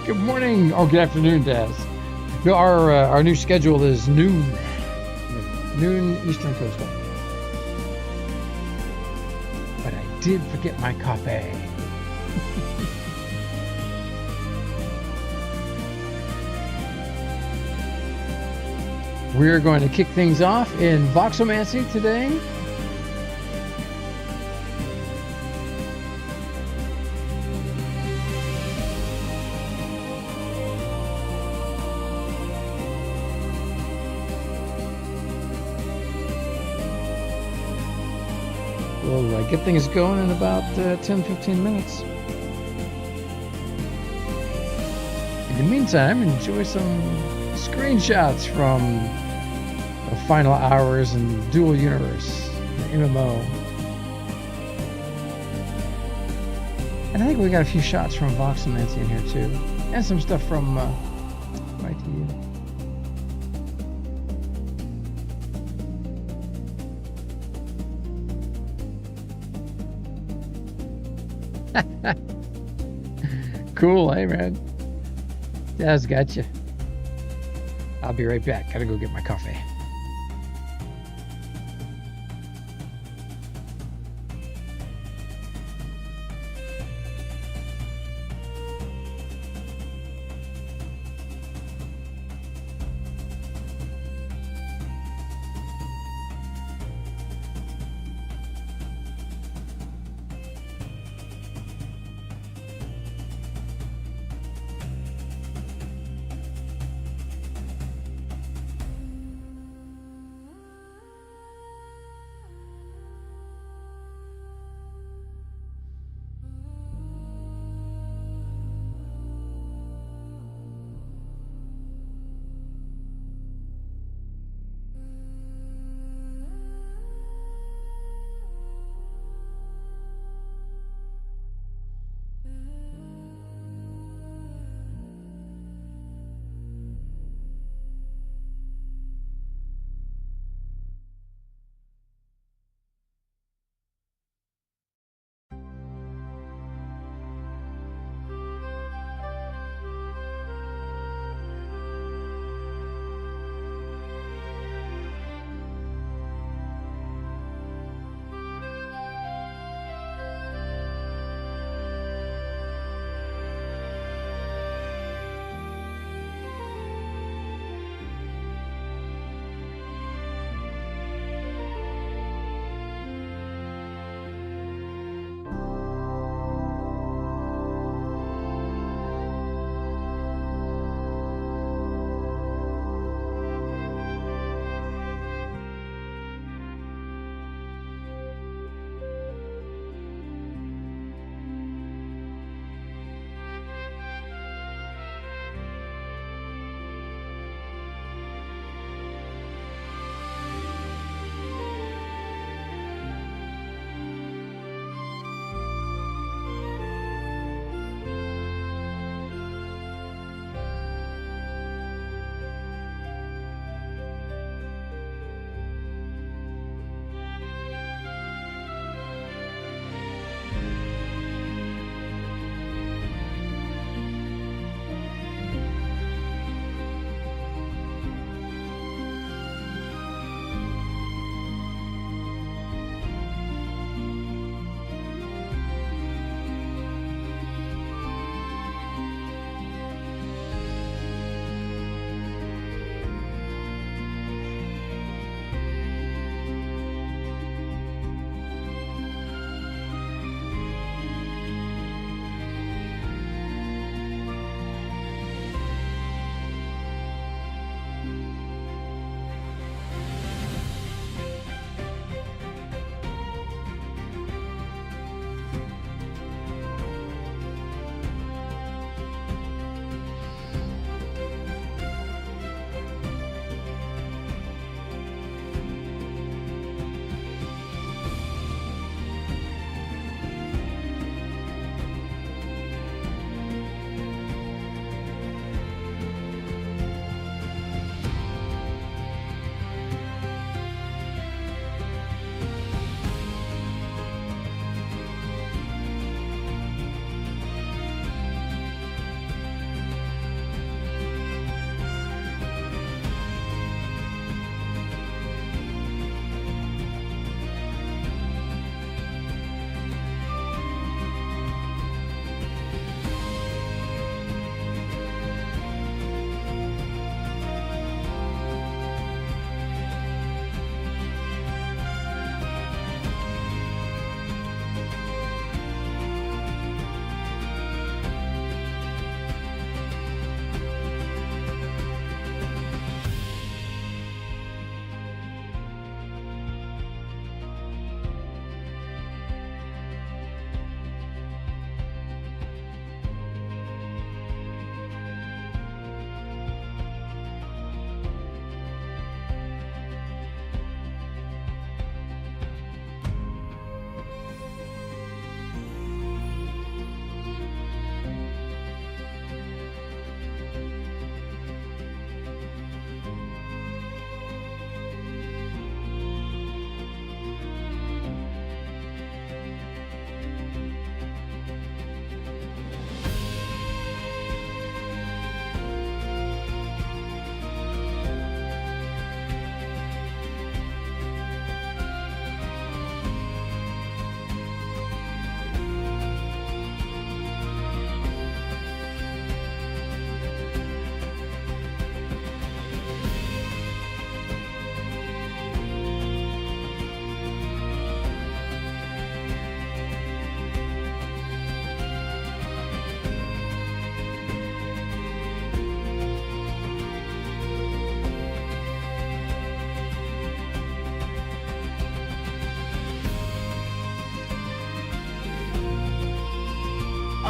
Good morning or good afternoon, Daz. No, our new schedule is noon Eastern Coast time. But I did forget my coffee. We're going to kick things off in VoxelMancy today. We'll get things going in about 10-15 minutes. In the meantime, enjoy some screenshots from the final hours in Dual Universe, the MMO. And I think we got a few shots from VoxelMancy in here too, and some stuff from MyDU. Cool, hey man. Daz got you. I'll be right back. Gotta go get my coffee.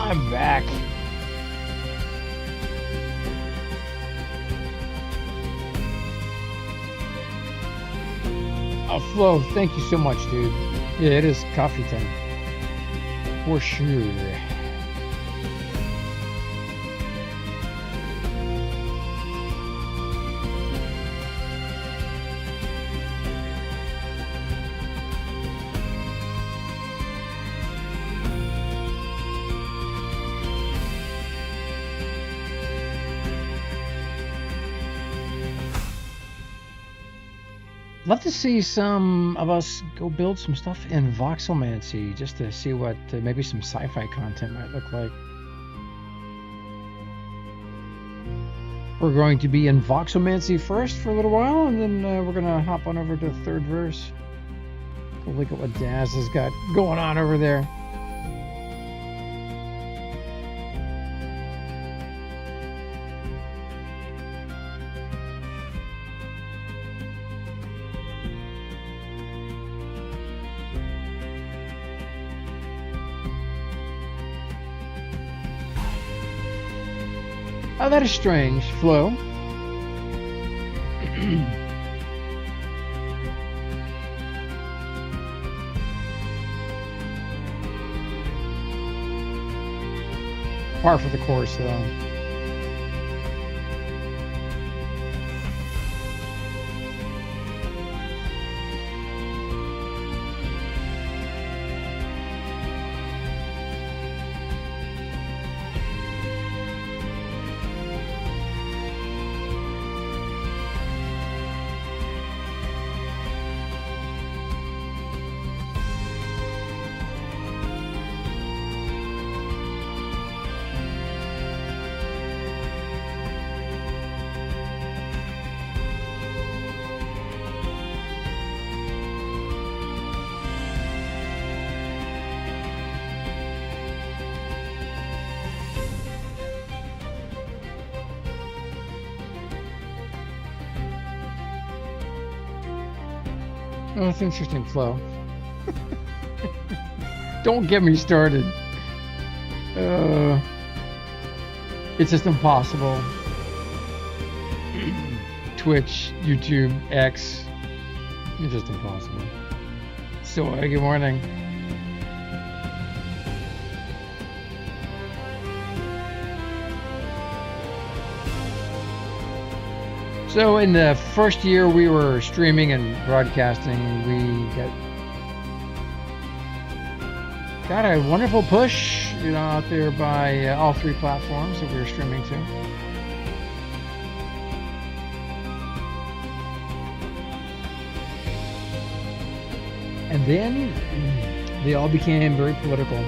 I'm back. Oh, Flo, thank you so much, dude. Yeah, it is coffee time. For sure. Love to see some of us go build some stuff in VoxelMancy just to see what maybe some sci-fi content might look like. We're going to be in VoxelMancy first for a little while, and then we're going to hop on over to the third verse. Go look at what Daz has got going on over there. Oh, that is strange, Flo. Par for the course, though. Oh, that's interesting, Flo. Don't get me started. It's just impossible. Twitch, YouTube, X. It's just impossible. So, good morning. So in the first year we were streaming and broadcasting, we got a wonderful push, out there by all three platforms that we were streaming to. And then they all became very political.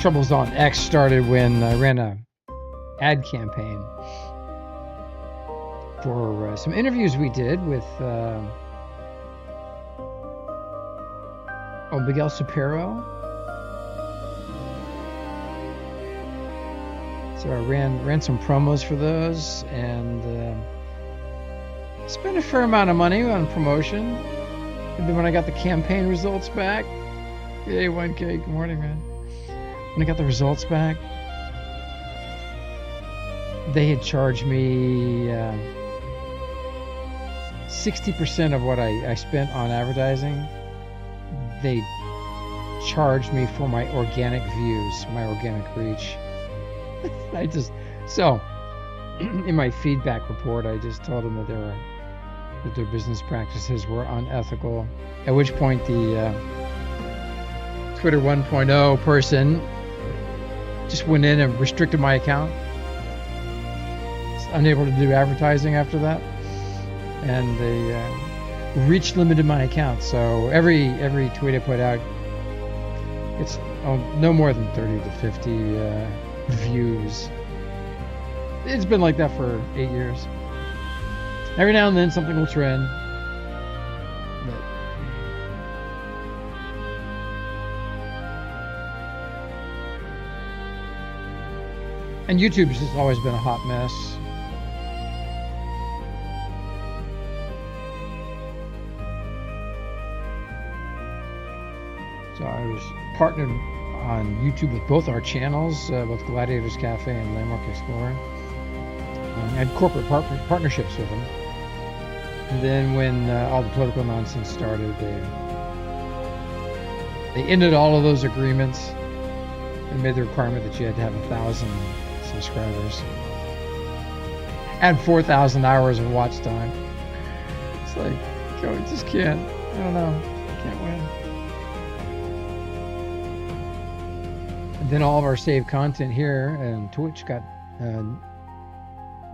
Troubles on X started when I ran a ad campaign for some interviews we did with Miguel Supero. So I ran some promos for those and spent a fair amount of money on promotion. And then when I got the campaign results back, yay, 1K, good morning, man. When I got the results back, they had charged me 60% of what I spent on advertising. They charged me for my organic views, my organic reach. So in my feedback report, I just told them that their business practices were unethical. At which point the Twitter 1.0 person just went in and restricted my account. Unable to do advertising after that, and they reach limited my account. So every tweet I put out, it's no more than 30 to 50 views. It's been like that for 8 years. Every now and then something will trend. And YouTube's just always been a hot mess. So I was partnered on YouTube with both our channels, both Gladiators Cafe and Landmark Explorer. I had corporate partnerships with them. And then when all the political nonsense started, they ended all of those agreements and made the requirement that you had to have 1,000 subscribers and 4,000 hours of watch time. It's like, I just can't. I don't know. I can't win. And then all of our saved content here and Twitch got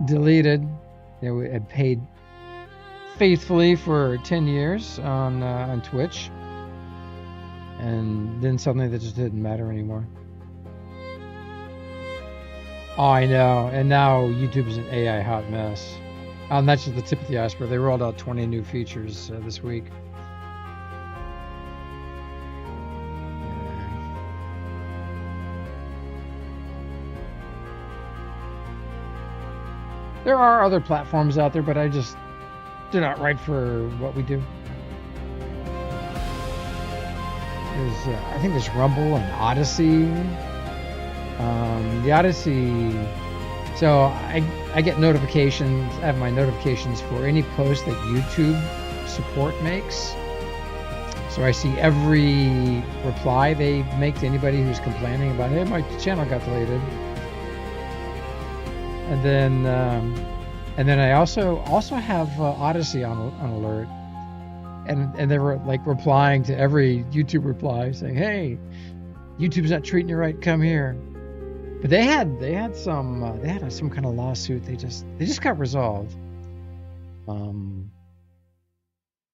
deleted. We had paid faithfully for 10 years on Twitch, and then suddenly that just didn't matter anymore. Oh, I know. And now YouTube is an AI hot mess. And that's just the tip of the iceberg. They rolled out 20 new features this week. There are other platforms out there, but they're not right for what we do. I think there's Rumble and Odyssey. The Odyssey, so I get notifications. I have my notifications for any post that YouTube support makes. So I see every reply they make to anybody who's complaining about, hey, my channel got deleted. And then I also have Odyssey on alert, and they were like replying to every YouTube reply saying, hey, YouTube's not treating you right, come here. But they had some kind of lawsuit. They just got resolved.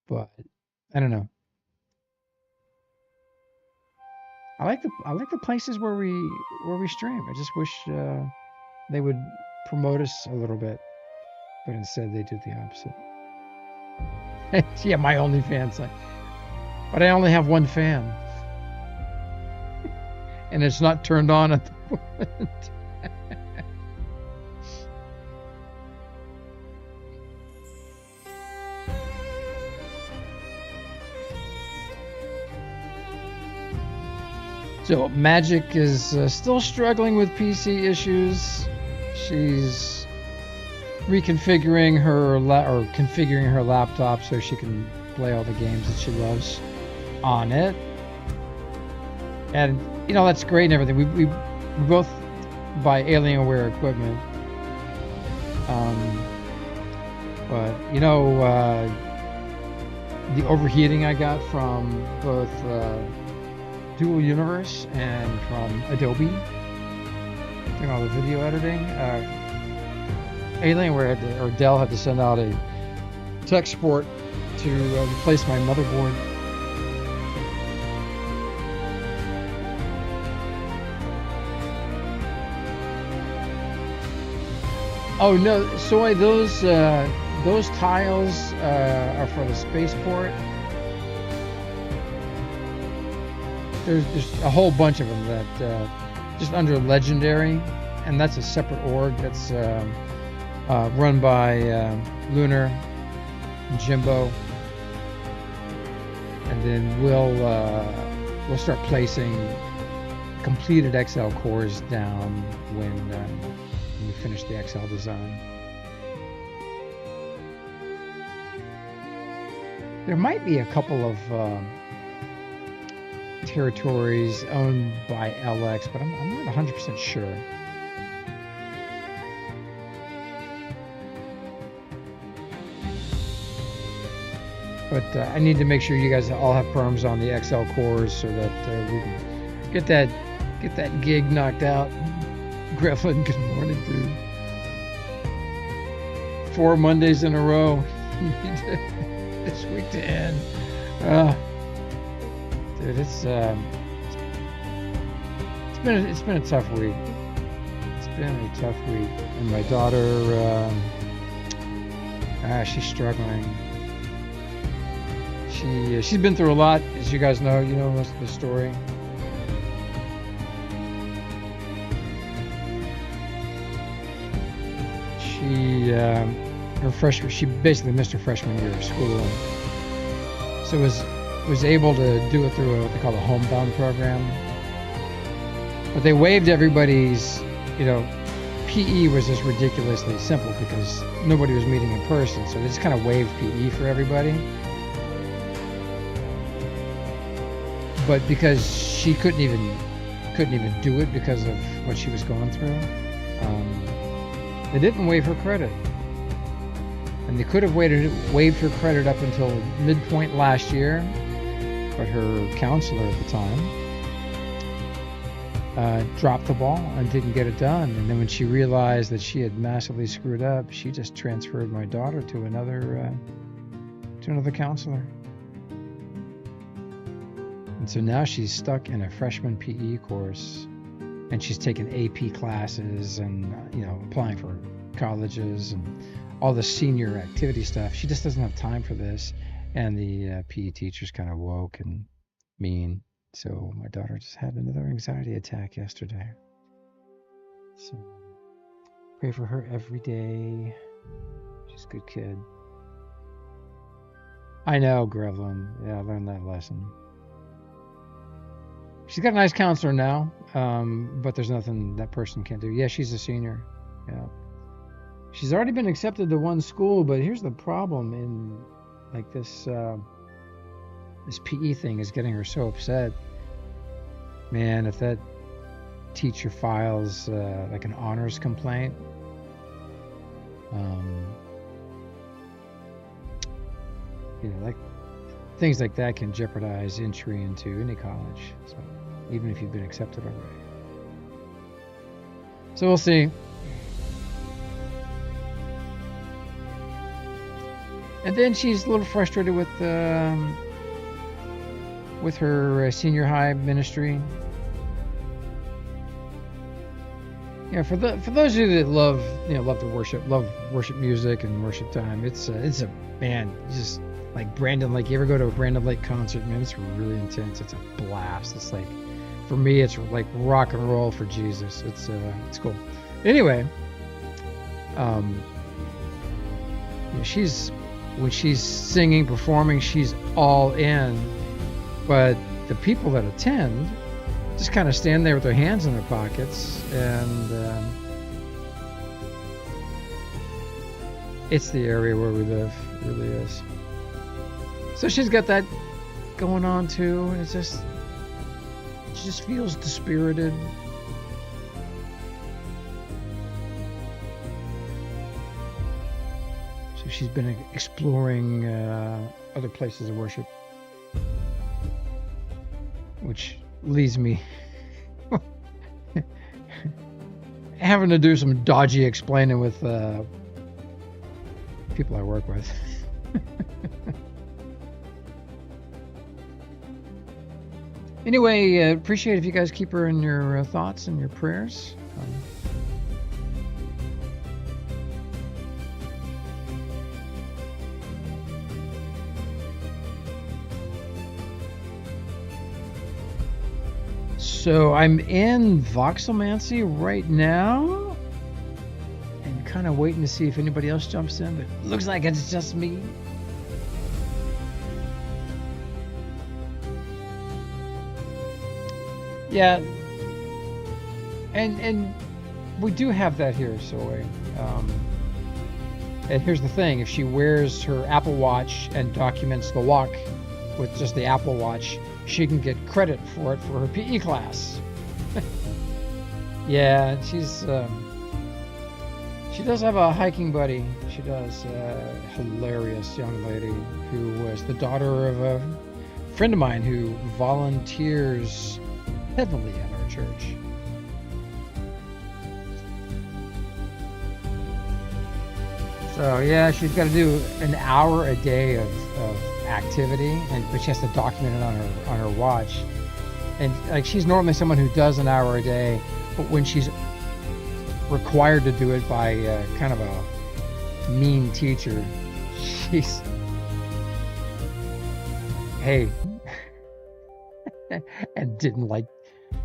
But I don't know. I like the places where we stream. I just wish they would promote us a little bit, but instead they do the opposite. Yeah, my OnlyFans. But I only have one fan, and it's not turned on at the moment. So Mhaijik is still struggling with PC issues. She's reconfiguring configuring her laptop so she can play all the games that she loves on it. And that's great and everything. We both buy Alienware equipment. But the overheating I got from both Dual Universe and from Adobe doing all the video editing, Alienware or Dell had to send out a tech support to replace my motherboard. Oh no, Soy, those tiles are for the spaceport. There's a whole bunch of them that just under Legendary, and that's a separate org that's run by Lunar and Jimbo, and then we'll start placing completed XL cores down when we finish the XL design. There might be a couple of territories owned by LX, but I'm not 100% sure. But I need to make sure you guys all have perms on the XL cores so that we can get that gig knocked out. Greflin, good morning, dude. 4 Mondays in a row this week to end. Dude, it's been a tough week. It's been a tough week, and my daughter, she's struggling. She's been through a lot, as you guys know. You know most of the story. she basically missed her freshman year of school, so was able to do it through what they call a homebound program. But they waived everybody's, PE was just ridiculously simple because nobody was meeting in person, so they just kind of waived PE for everybody. But because she couldn't even do it because of what she was going through, they didn't waive her credit. And they could have waived her credit up until midpoint last year, but her counselor at the time dropped the ball and didn't get it done. And then when she realized that she had massively screwed up, she just transferred my daughter to another counselor. And so now she's stuck in a freshman PE course, and she's taking AP classes and applying for colleges and all the senior activity stuff. She just doesn't have time for this. And the PE teacher's kind of woke and mean. So my daughter just had another anxiety attack yesterday. So pray for her every day. She's a good kid. I know, Grevlin. Yeah, I learned that lesson. She's got a nice counselor now, but there's nothing that person can't do. Yeah, she's a senior. Yeah. She's already been accepted to one school, but here's the problem in like this PE thing is getting her so upset. Man, if that teacher files like an honors complaint, like things like that can jeopardize entry into any college. So even if you've been accepted already. So we'll see. And then she's a little frustrated with her senior high ministry. Yeah, for those of you that love to worship music and worship time, it's a man, just like Brandon Lake. You ever go to a Brandon Lake concert? Man, it's really intense. It's a blast. It's like, for me, it's like rock and roll for Jesus. It's cool. Anyway, when she's singing, performing, she's all in. But the people that attend just kind of stand there with their hands in their pockets, and it's the area where we live. It really is. So she's got that going on too, and she just feels dispirited. So she's been exploring other places of worship, which leaves me having to do some dodgy explaining with people I work with. Anyway, appreciate if you guys keep her in your thoughts and your prayers. So I'm in VoxelMancy right now and kind of waiting to see if anybody else jumps in, but it looks like it's just me. Yeah, and we do have that here, Soy. And here's the thing: if she wears her Apple Watch and documents the walk with just the Apple Watch, she can get credit for it for her PE class. Yeah, she does have a hiking buddy. She does. Hilarious young lady who was the daughter of a friend of mine who volunteers heavily at our church. So yeah, she's got to do an hour a day of activity, but she has to document it on her watch. And like, she's normally someone who does an hour a day, but when she's required to do it by kind of a mean teacher, she's and didn't like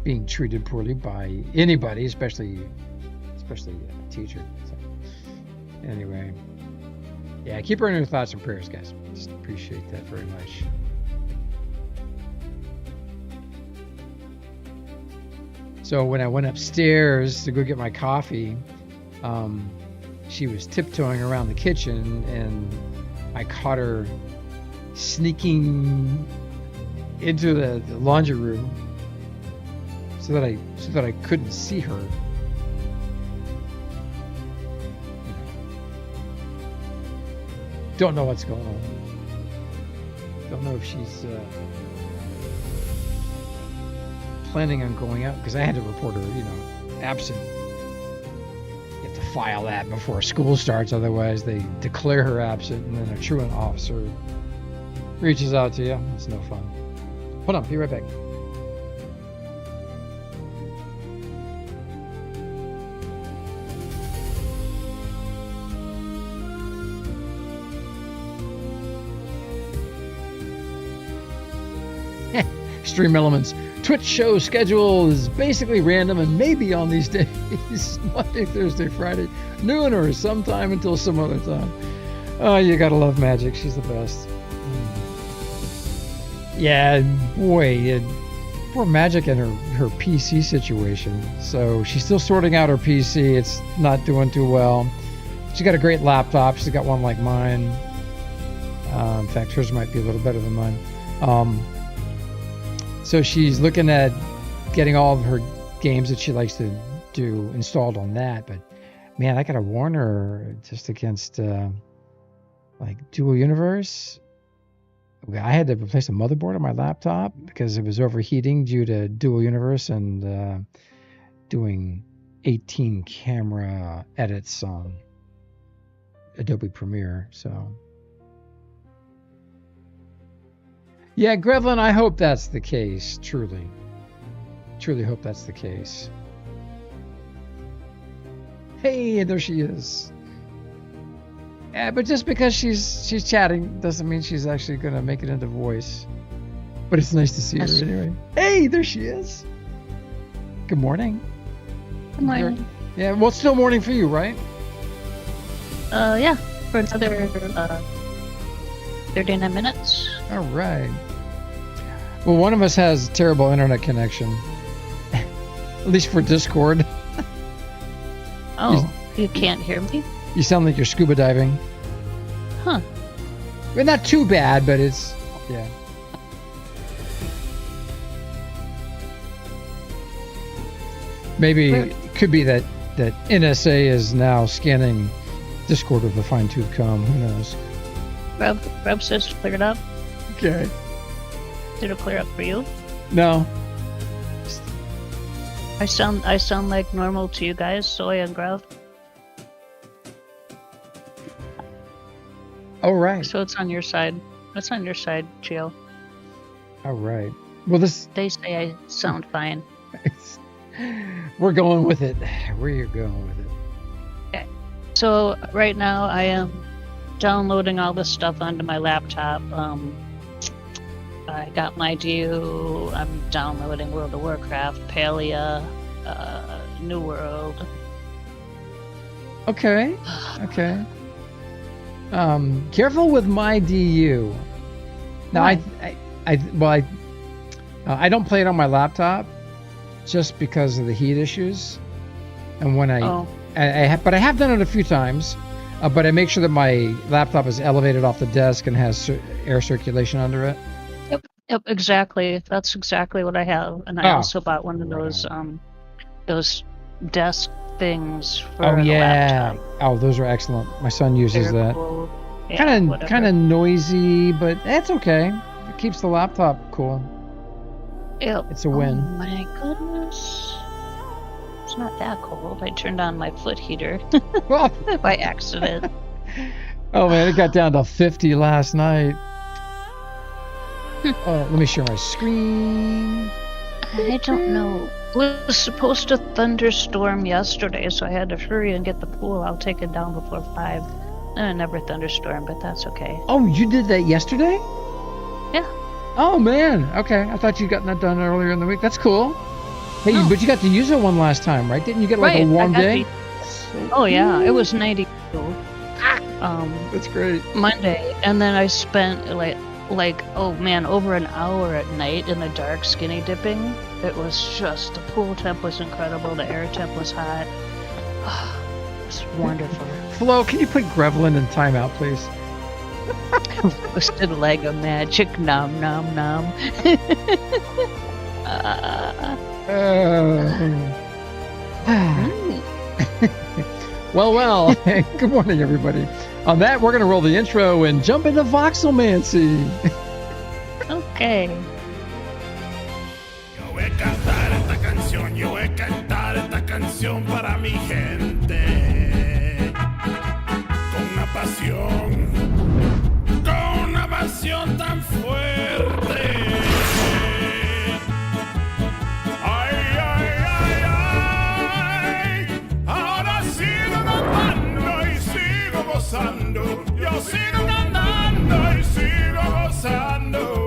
being treated poorly by anybody, especially a teacher. So, Anyway, yeah, keep her in your thoughts and prayers, guys. Just appreciate that very much. So when I went upstairs to go get my coffee, she was tiptoeing around the kitchen, and I caught her sneaking into the laundry room so that I couldn't see her. Don't know what's going on. Don't know if she's planning on going out, because I had to report her, absent. You have to file that before school starts, otherwise they declare her absent, and then a truant officer reaches out to you. It's no fun. Hold on, be right back. Stream Elements. Twitch show schedule is basically random and maybe on these days. Monday, Thursday, Friday, noon or sometime until some other time. Oh, you gotta love Mhaijik. She's the best. Yeah, boy, poor Mhaijik and her PC situation. So she's still sorting out her PC. It's not doing too well. She's got a great laptop. She's got one like mine. In fact, hers might be a little better than mine. So she's looking at getting all of her games that she likes to do installed on that. But man, I gotta warn her just against like Dual Universe. I had to replace a motherboard on my laptop because it was overheating due to Dual Universe and doing 18 camera edits on Adobe Premiere. So yeah, Grevlin, I hope that's the case. Truly hope that's the case. Hey, there she is. Yeah, but just because she's chatting doesn't mean she's actually gonna make it into voice. But it's nice to see her anyway. Hey, there she is. Good morning. Good morning. Yeah, well, it's still morning for you, right? Yeah, for another 39 minutes. All right. Well, one of us has terrible internet connection. At least for Discord. Oh, you can't hear me? You sound like you're scuba diving. Huh. Well, not too bad, but it's... yeah. Maybe it could be that NSA is now scanning Discord with a fine-tooth comb. Who knows? Rob says it's cleared up. Okay. Did it clear up for you? No. I sound like normal to you guys, Soy and Grub. All right. So it's on your side. It's on your side, Gio. All right. Well, They say I sound fine. We're going with it. We're going with it. Okay. So right now I am downloading all this stuff onto my laptop. I got MyDU. I'm downloading World of Warcraft, Palia, New World. Okay. Okay. Careful with MyDU. Now, I don't play it on my laptop just because of the heat issues, and when but I have done it a few times. But I make sure that my laptop is elevated off the desk and has air circulation under it. Yep, exactly. That's exactly what I have, and I also bought one of those desk things for the laptop. Oh, those are excellent. My son uses that. Cool. Yeah, kind of noisy, but that's okay. It keeps the laptop cool. Yep. It's a win. Oh my goodness. It's not that cold. I turned on my foot heater by accident. Oh man, it got down to 50 last night. Let me share my screen. I don't know. It was supposed to thunderstorm yesterday, so I had to hurry and get the pool all taken down before 5. And it never thunderstormed, but that's okay. Oh, you did that yesterday? Yeah. Oh man. Okay, I thought you'd gotten that done earlier in the week. That's cool. Hey, but you got to use it one last time, right? Didn't you get like a warm day? Oh yeah, it was 90. That's great. Monday, and then I spent like oh man, over an hour at night in the dark skinny dipping. It was just, the pool temp was incredible, the air temp was hot. It was wonderful. Flo, can you put Grevlin in timeout, please? Twisted leg of magic, nom nom nom. Well. Good morning, everybody. On that, we're going to roll the intro and jump into VoxelMancy. Okay. Yo voy a cantar esta canción, yo voy a cantar esta canción para mi gente. Con una pasión tan fuerte. Ay, ay, ay, ay. Ahora sigo cantando y sigo gozando. Yo sigo cantando y sigo gozando.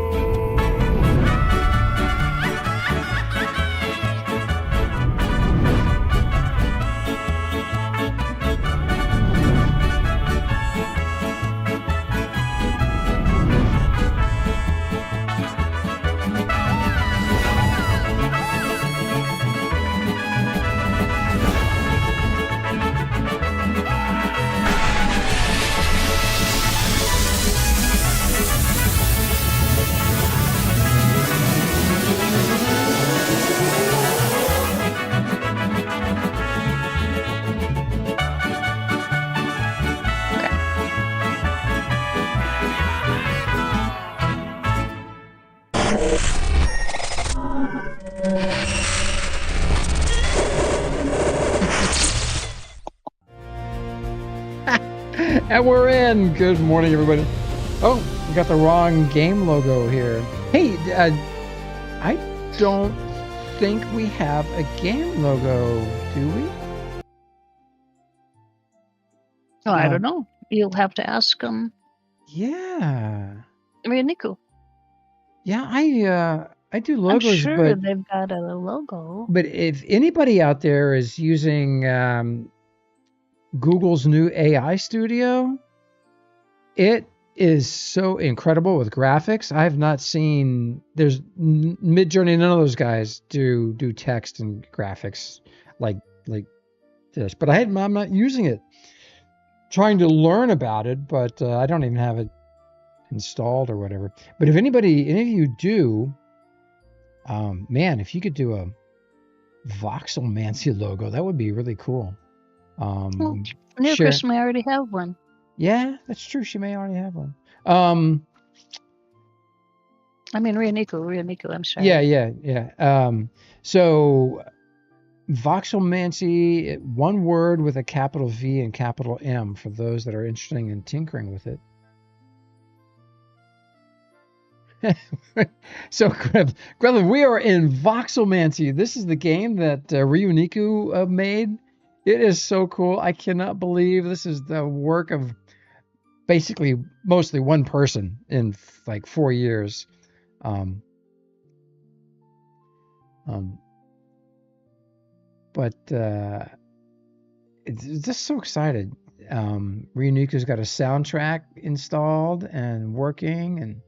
And we're in. Good morning, everybody. Oh, we got the wrong game logo here. Hey, I don't think we have a game logo, do we? Oh, I don't know. You'll have to ask them. Yeah. Nico. Yeah, I do logos, I'm sure but they've got a logo. but if anybody out there is using Google's new AI studio, it is so incredible with graphics. I have not seen, there's Midjourney, none of those guys do text and graphics like this. But I'm not using it. Trying to learn about it, but I don't even have it installed or whatever. But if any of you do, man, if you could do a VoxelMancy logo, that would be really cool. Well, Sure. Chris may already have one. Yeah, that's true. She may already have one. I mean, Ria Nico, I'm sorry. Yeah. So VoxelMancy, one word with a capital V and capital M for those that are interested in tinkering with it. So, Grevlin, we are in VoxelMancy. This is the game that Ryuniku made. It is so cool. I cannot believe this is the work of basically mostly one person in like 4 years. But it's just so excited. Ryuniku's got a soundtrack installed and working,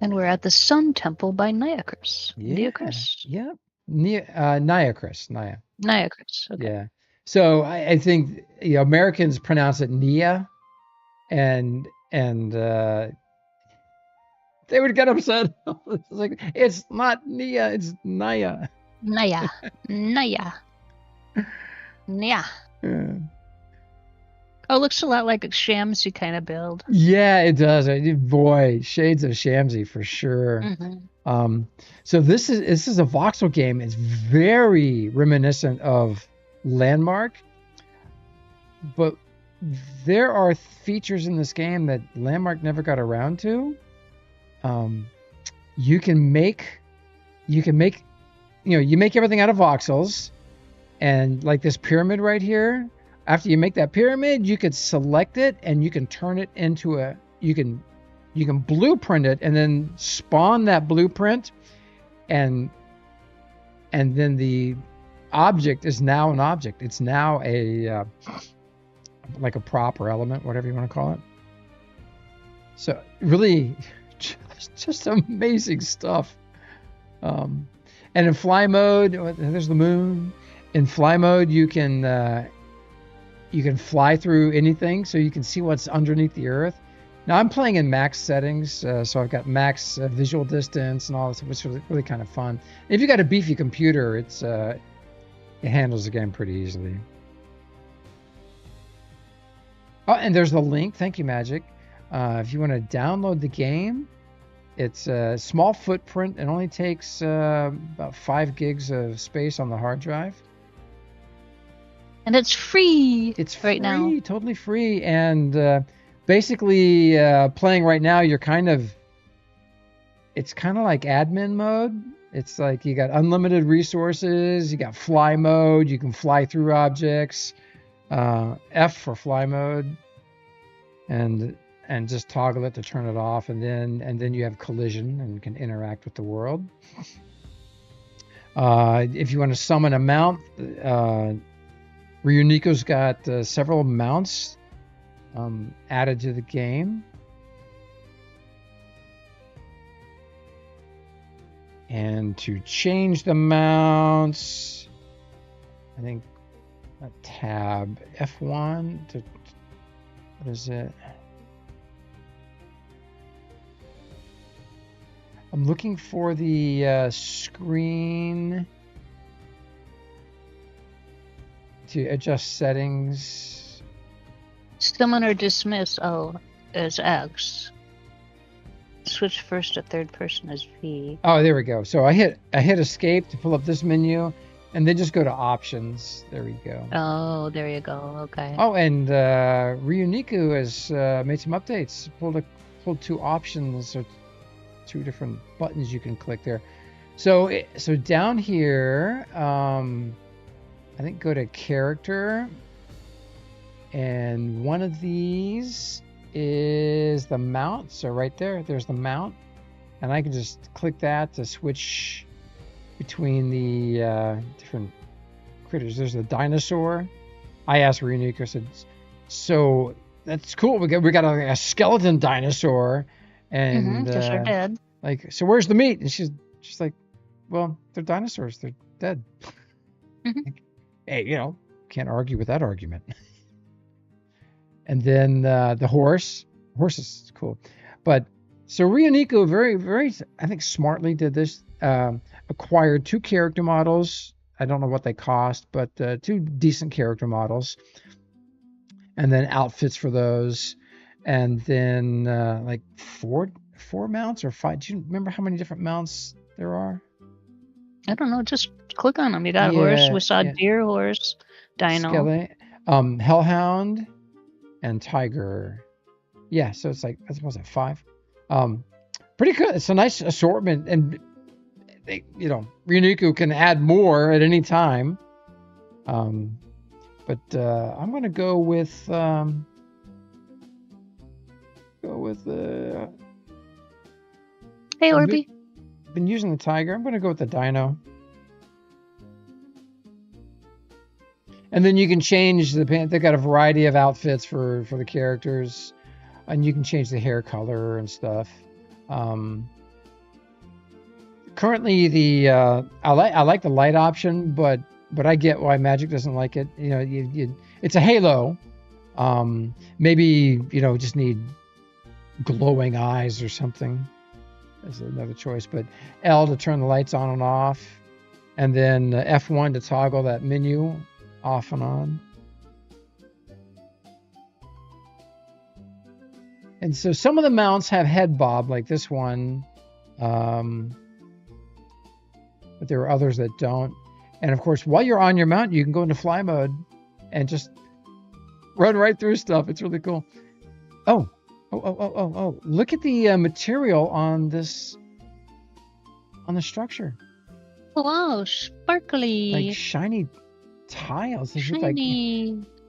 And we're at the Sun Temple by Niacris. Niacris. Yeah. Niacris. Niacris. Okay. Yeah. So I think Americans pronounce it Nia, and they would get upset. It's like, it's not Nia, it's Naya. Naya. Nia. Yeah. Oh, it looks a lot like a Shamsy kind of build. Yeah, it does. Boy, shades of Shamsy for sure. Mm-hmm. So this is a voxel game. It's very reminiscent of Landmark, but there are features in this game that Landmark never got around to. You make everything out of voxels, and like this pyramid right here. After you make that pyramid, you could select it and you can turn it into you can blueprint it and then spawn that blueprint, and then object is now an object. It's now a like a prop or element, whatever you want to call it. So really, just amazing stuff. And in fly mode, there's the moon. In fly mode, you can fly through anything, so you can see what's underneath the earth. Now I'm playing in max settings, so I've got max visual distance and all this, which is really kind of fun. If you got a beefy computer, it handles the game pretty easily. Oh, and there's the link. Thank you, Mhaijik. If you want to download the game, it's a small footprint. It only takes about 5 gigs of space on the hard drive. And it's free. It's right free, now. Totally free. And basically, playing right now, it's kind of like admin mode. It's like you got unlimited resources. You got fly mode. You can fly through objects. F for fly mode, and just toggle it to turn it off, and then you have collision and can interact with the world. If you want to summon a mount, Ryuniko's got several mounts added to the game. And to change the mounts, I think a tab F1 to, what is it? I'm looking for the screen to adjust settings. Summon or dismiss is X. Switch first to third person is V. Oh, there we go. So I hit escape to pull up this menu, and then just go to options. There we go. Oh, there you go. Okay. Oh, and Ryuniku has made some updates. Pulled 2 options, or 2 different buttons you can click there. So down here, I think go to character, and one of these is the mount. So right there's the mount, and I can just click that to switch between the different critters. There's the dinosaur. I asked Ryuniku, I said, so that's cool. We got a skeleton dinosaur, and Because they're dead. like, so where's the meat? And she's like, well, they're dinosaurs. They're dead. Like, hey, can't argue with that argument. And then the horse is cool. But so Ryuniku very, very, I think smartly did this. Acquired 2 character models. I don't know what they cost, but 2 decent character models. And then outfits for those. And then like 4 mounts or 5. Do you remember how many different mounts there are? I don't know. Just click on them. You got horse. We saw deer, horse, dino. Skeleton, hellhound, and tiger. Yeah, so it's like, I suppose at 5. Pretty good. It's a nice assortment, and Ryuniku can add more at any time. But I'm gonna go with Hey, Orby. Been using the tiger. I'm gonna go with the dino. And then you can change the pants. They've got a variety of outfits for the characters, and you can change the hair color and stuff. Currently, I like the light option, but I get why Mhaijik doesn't like it. It's a halo. Maybe just need glowing eyes or something. That's another choice. But L to turn the lights on and off, and then F1 to toggle that menu off and on. And so some of the mounts have head bob, like this one, but there are others that don't. And of course, while you're on your mount, you can go into fly mode and just run right through stuff. It's really cool. Oh, look at the material on the structure. Wow, sparkly. Like shiny tiles. These look like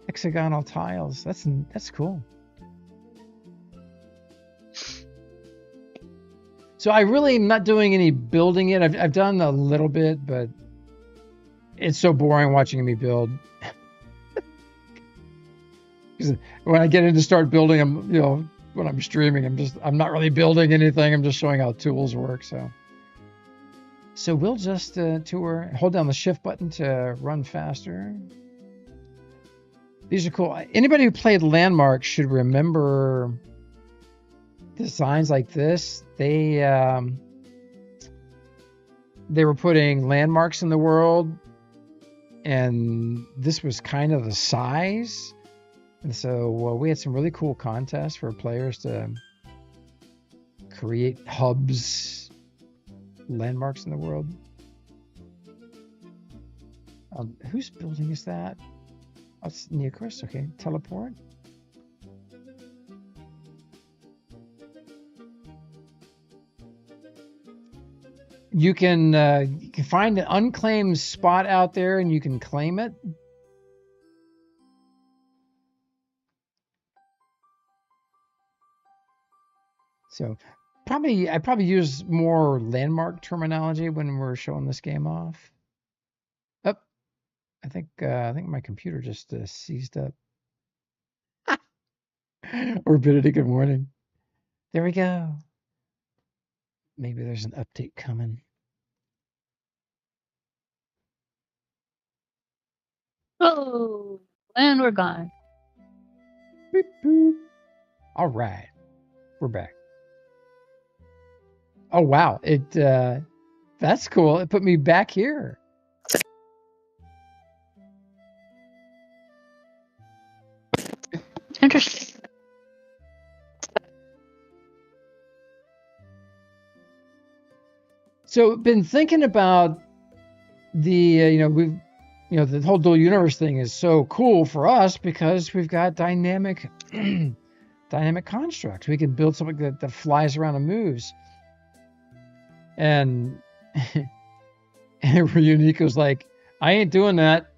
hexagonal tiles. That's cool. So I really am not doing any building it. I've done a little bit, but it's so boring watching me build. 'Cause when I get in to start building, when I'm streaming, I'm not really building anything. I'm just showing how tools work. So we'll just tour, hold down the shift button to run faster. These are cool. Anybody who played Landmark should remember designs like this. They were putting landmarks in the world, and this was kind of the size. And so we had some really cool contests for players to create hubs, landmarks in the world. Whose building is that? Oh, it's Neocris. Okay, teleport. You can find an unclaimed spot out there, and you can claim it. So I probably use more landmark terminology when we're showing this game off. Oh, I think my computer just seized up. Orbidity, good morning. There we go. Maybe there's an update coming. Oh, and we're gone. Boop, boop. All right, we're back. Oh wow, that's cool. It put me back here. Interesting. So been thinking about the the whole dual universe thing is so cool for us because we've got dynamic constructs. We can build something that flies around and moves. And Unico's like, I ain't doing that.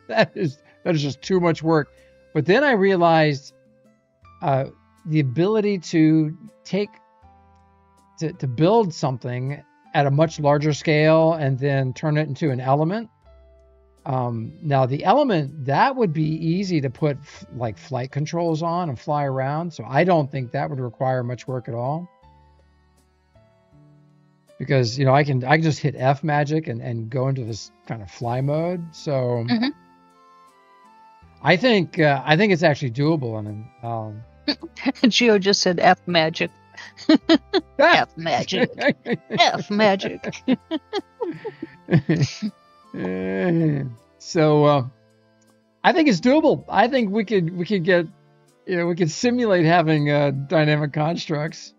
that is just too much work. But then I realized the ability to build something at a much larger scale and then turn it into an element. Now the element, that would be easy to put like flight controls on and fly around. So I don't think that would require much work at all. Because I can just hit F magic and go into this kind of fly mode. So I think it's actually doable. And Gio just said F magic. F magic. F magic. So I think it's doable. I think we could get we could simulate having dynamic constructs.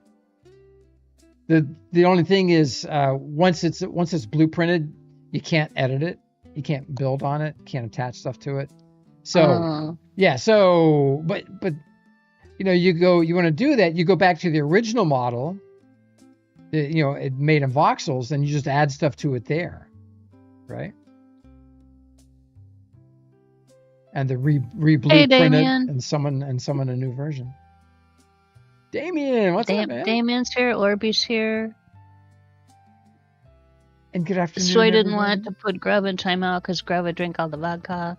The only thing is once it's blueprinted, you can't edit it, you can't build on it, can't attach stuff to it. So yeah, so but you want to do that, you go back to the original model, it made in voxels, and you just add stuff to it there, right? And the re-blueprint it and summon a new version. Damien, what's up, man? Damien's here, Orby's here. And good afternoon. Soy didn't want to put Grub in timeout because Grub would drink all the vodka.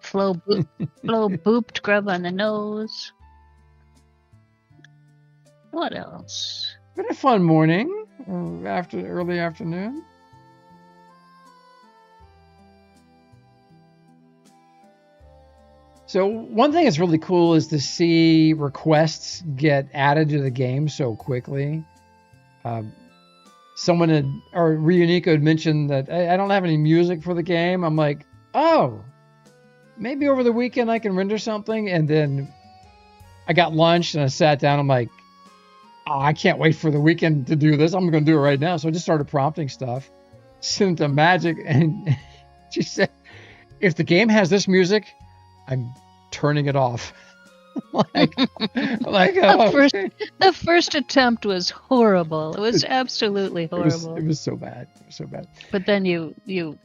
Flo booped Grub on the nose. What else? Been a fun morning, early afternoon. So one thing that's really cool is to see requests get added to the game so quickly. Someone Reunico had mentioned that I don't have any music for the game. I'm like, oh, maybe over the weekend I can render something. And then I got lunch and I sat down. I'm like, oh, I can't wait for the weekend to do this. I'm going to do it right now. So I just started prompting stuff. Sent to Mhaijik, and she said, if the game has this music, I'm turning it off. The first attempt was horrible. It was absolutely horrible. It was so bad. But then you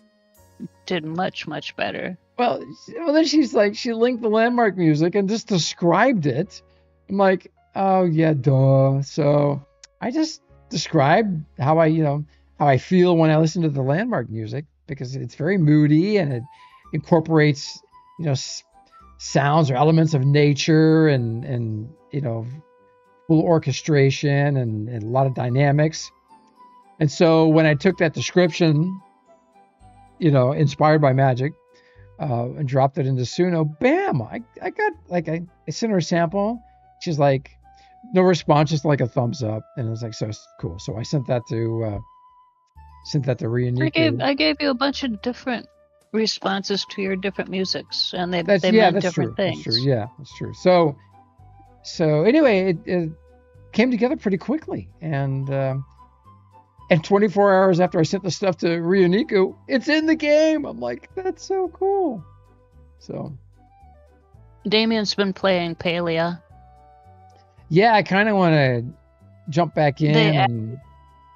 did much better. Well, then she's like, she linked the landmark music and just described it. I'm like, oh yeah, duh. So I just described how I feel when I listen to the landmark music. because it's very moody and it incorporates, sounds or elements of nature and full orchestration and a lot of dynamics. And so when I took that description, inspired by Mhaijik, and dropped it into Suno, bam! I got I sent her a sample. She's like, no response, just like a thumbs up, and it was like, so cool. So I sent that to Ryuniku. I gave you a bunch of different responses to your different musics, and they That's meant different things. That's true. Yeah, that's true. So anyway, it came together pretty quickly, and 24 hours after I sent the stuff to Ryuniku, it's in the game. I'm like, that's so cool. So Damien's been playing Palia. Yeah, I kind of want to jump back in and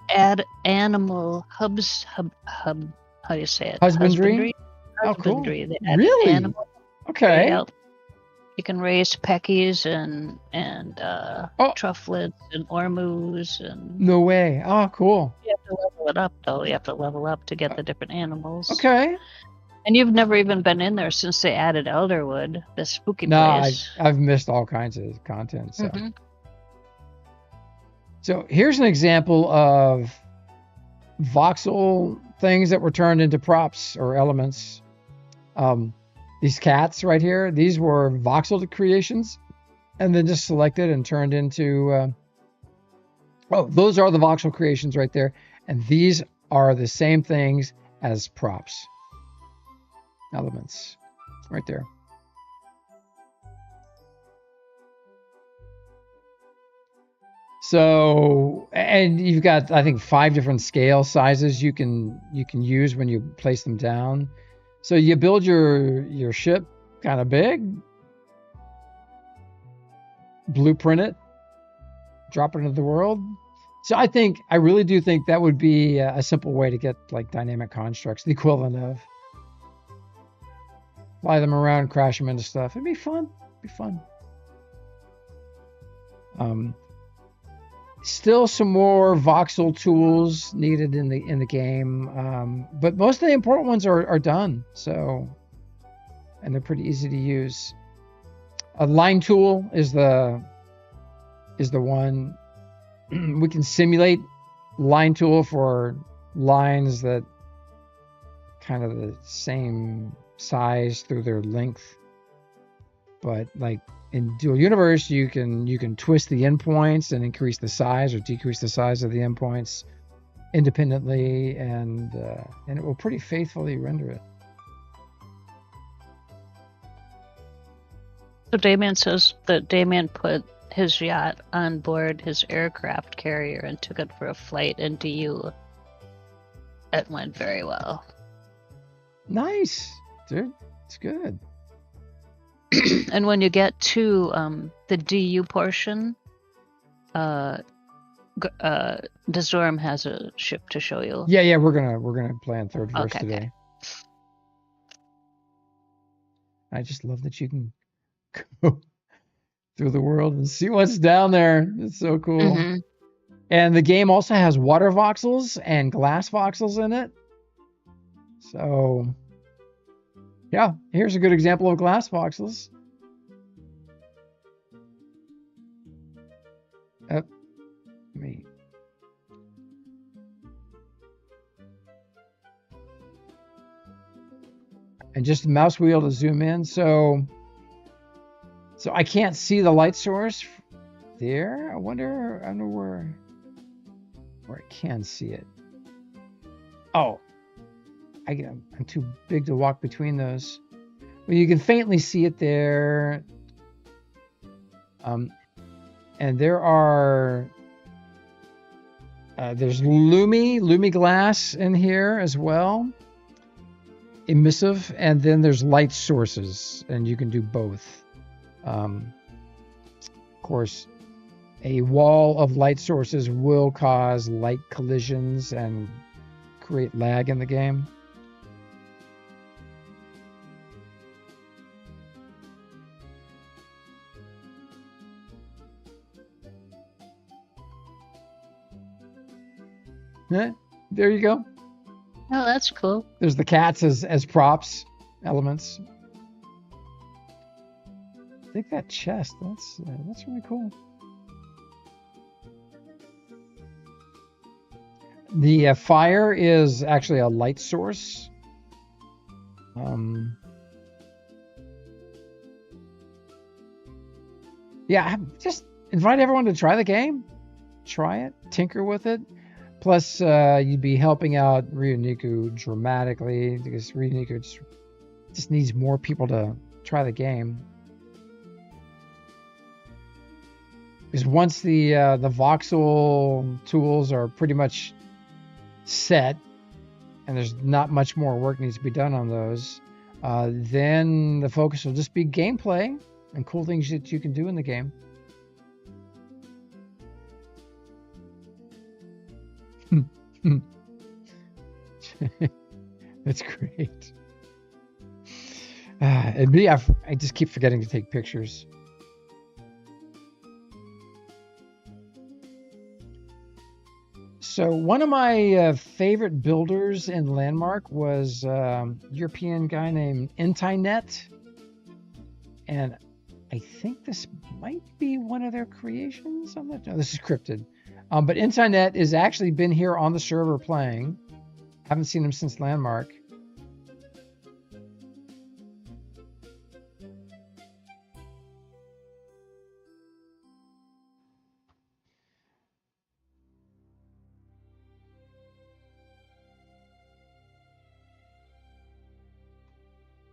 add animal hubs. How do you say it? Husbandry. Oh, cool. Really? Animal. Okay. Yeah. You can raise peckies and trufflets and ormus and. No way! Oh, cool. You have to level it up, though. You have to level up to get the different animals. Okay. And you've never even been in there since they added Elderwood, the spooky place. No, I've missed all kinds of content. So. So here's an example of voxel things that were turned into props or elements. These cats right here, these were voxel creations, and then just selected and turned into. Those are the voxel creations right there, and these are the same things as props. Elements, right there. So, and you've got, I think, 5 different scale sizes you can use when you place them down. So you build your ship kind of big, blueprint it, drop it into the world. So I really do think that would be a simple way to get like dynamic constructs, the equivalent of fly them around, crash them into stuff. It'd be fun. Still some more voxel tools needed in the game, but most of the important ones are done. So, and they're pretty easy to use. A line tool is the one. We can simulate line tool for lines that kind of the same size through their length, but like in Dual Universe, you can twist the endpoints and increase the size or decrease the size of the endpoints independently, and it will pretty faithfully render it. So Damien says that Damien put his yacht on board his aircraft carrier and took it for a flight in DU. It went very well. Nice, dude. It's good. And when you get to the DU portion, Dezorm has a ship to show you. Yeah, we're gonna play on third verse today. Okay. I just love that you can go through the world and see what's down there. It's so cool. Mm-hmm. And the game also has water voxels and glass voxels in it. So yeah, here's a good example of glass voxels. And just a mouse wheel to zoom in. So I can't see the light source there. I wonder where I can see it. Oh, I'm too big to walk between those. Well, you can faintly see it there. And there are there's Lumi glass in here as well, emissive, and then there's light sources, and you can do both. Of course, a wall of light sources will cause light collisions and create lag in the game. There you go. Oh, that's cool. There's the cats as props elements. I think that chest. That's really cool. The fire is actually a light source. Yeah, just invite everyone to try the game. Try it, tinker with it. Plus, you'd be helping out Ryuniku dramatically because Ryuniku just needs more people to try the game. Because once the voxel tools are pretty much set, and there's not much more work needs to be done on those, then the focus will just be gameplay and cool things that you can do in the game. That's great. And me, I just keep forgetting to take pictures. So one of my favorite builders in Landmark was a European guy named Intinet. And I think this might be one of their creations. I'm not sure. This is cryptid. But Intinet has actually been here on the server playing. Haven't seen him since Landmark.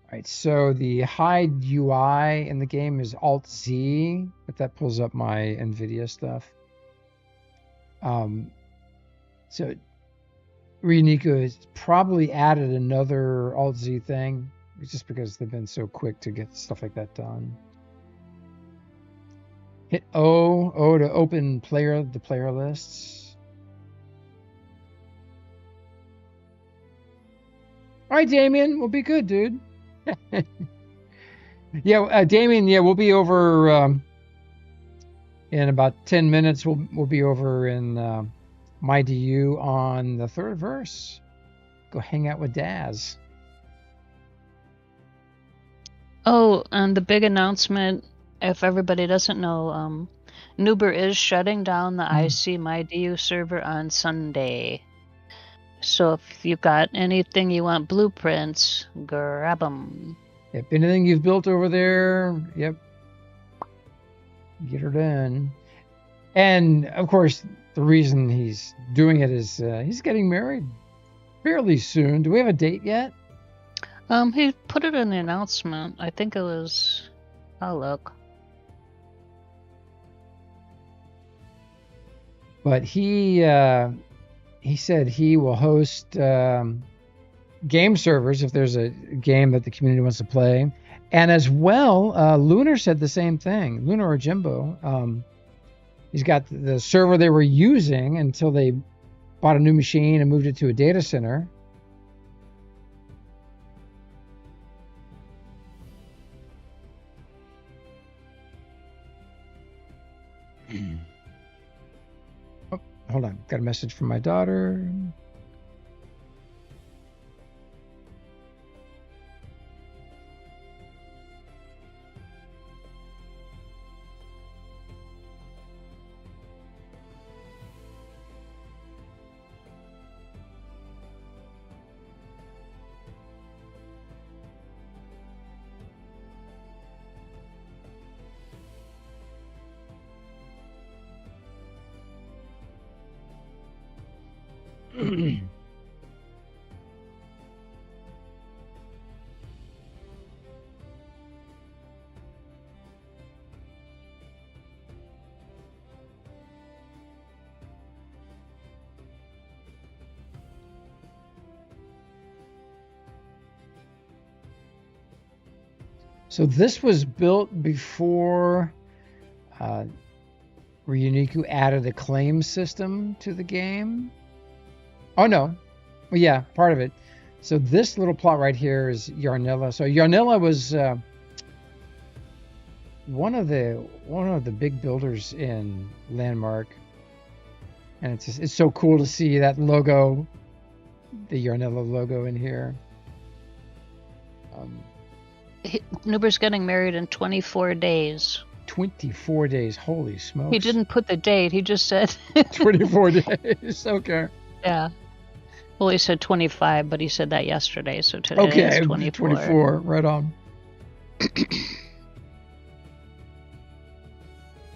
All right, so the hide UI in the game is Alt-Z, but that pulls up my NVIDIA stuff. So Ryuniku has probably added another Alt-Z thing, just because they've been so quick to get stuff like that done. Hit O to open the player lists. All right, Damien, we'll be good, dude. Yeah, Damien. Yeah, we'll be over in about 10 minutes. We'll be over in MyDU on the third verse. Go hang out with Daz. Oh, and the big announcement, if everybody doesn't know, Nuber is shutting down the IC MyDU server on Sunday. So if you've got anything you want blueprints, grab them. Yep, anything you've built over there, yep, get her done. And of course, the reason he's doing it is he's getting married fairly soon. Do we have a date yet? He put it in the announcement. I think it was. I'll look. But he said he will host game servers if there's a game that the community wants to play. And as well, Lunar said the same thing. Lunar or Jimbo. He's got the server they were using until they bought a new machine and moved it to a data center. Oh, hold on. Got a message from my daughter. So this was built before Ryuniku added a claim system to the game. Oh no, well, yeah, part of it. So this little plot right here is Yarnilla. So Yarnilla was one of the big builders in Landmark, and it's so cool to see that logo the Yarnilla logo in here. Nuber's getting married in 24 days. 24 days. Holy smokes. He didn't put the date. He just said 24 days. Okay. Yeah. Well, he said 25, but he said that yesterday, so today Okay, is 24. 24. Right on.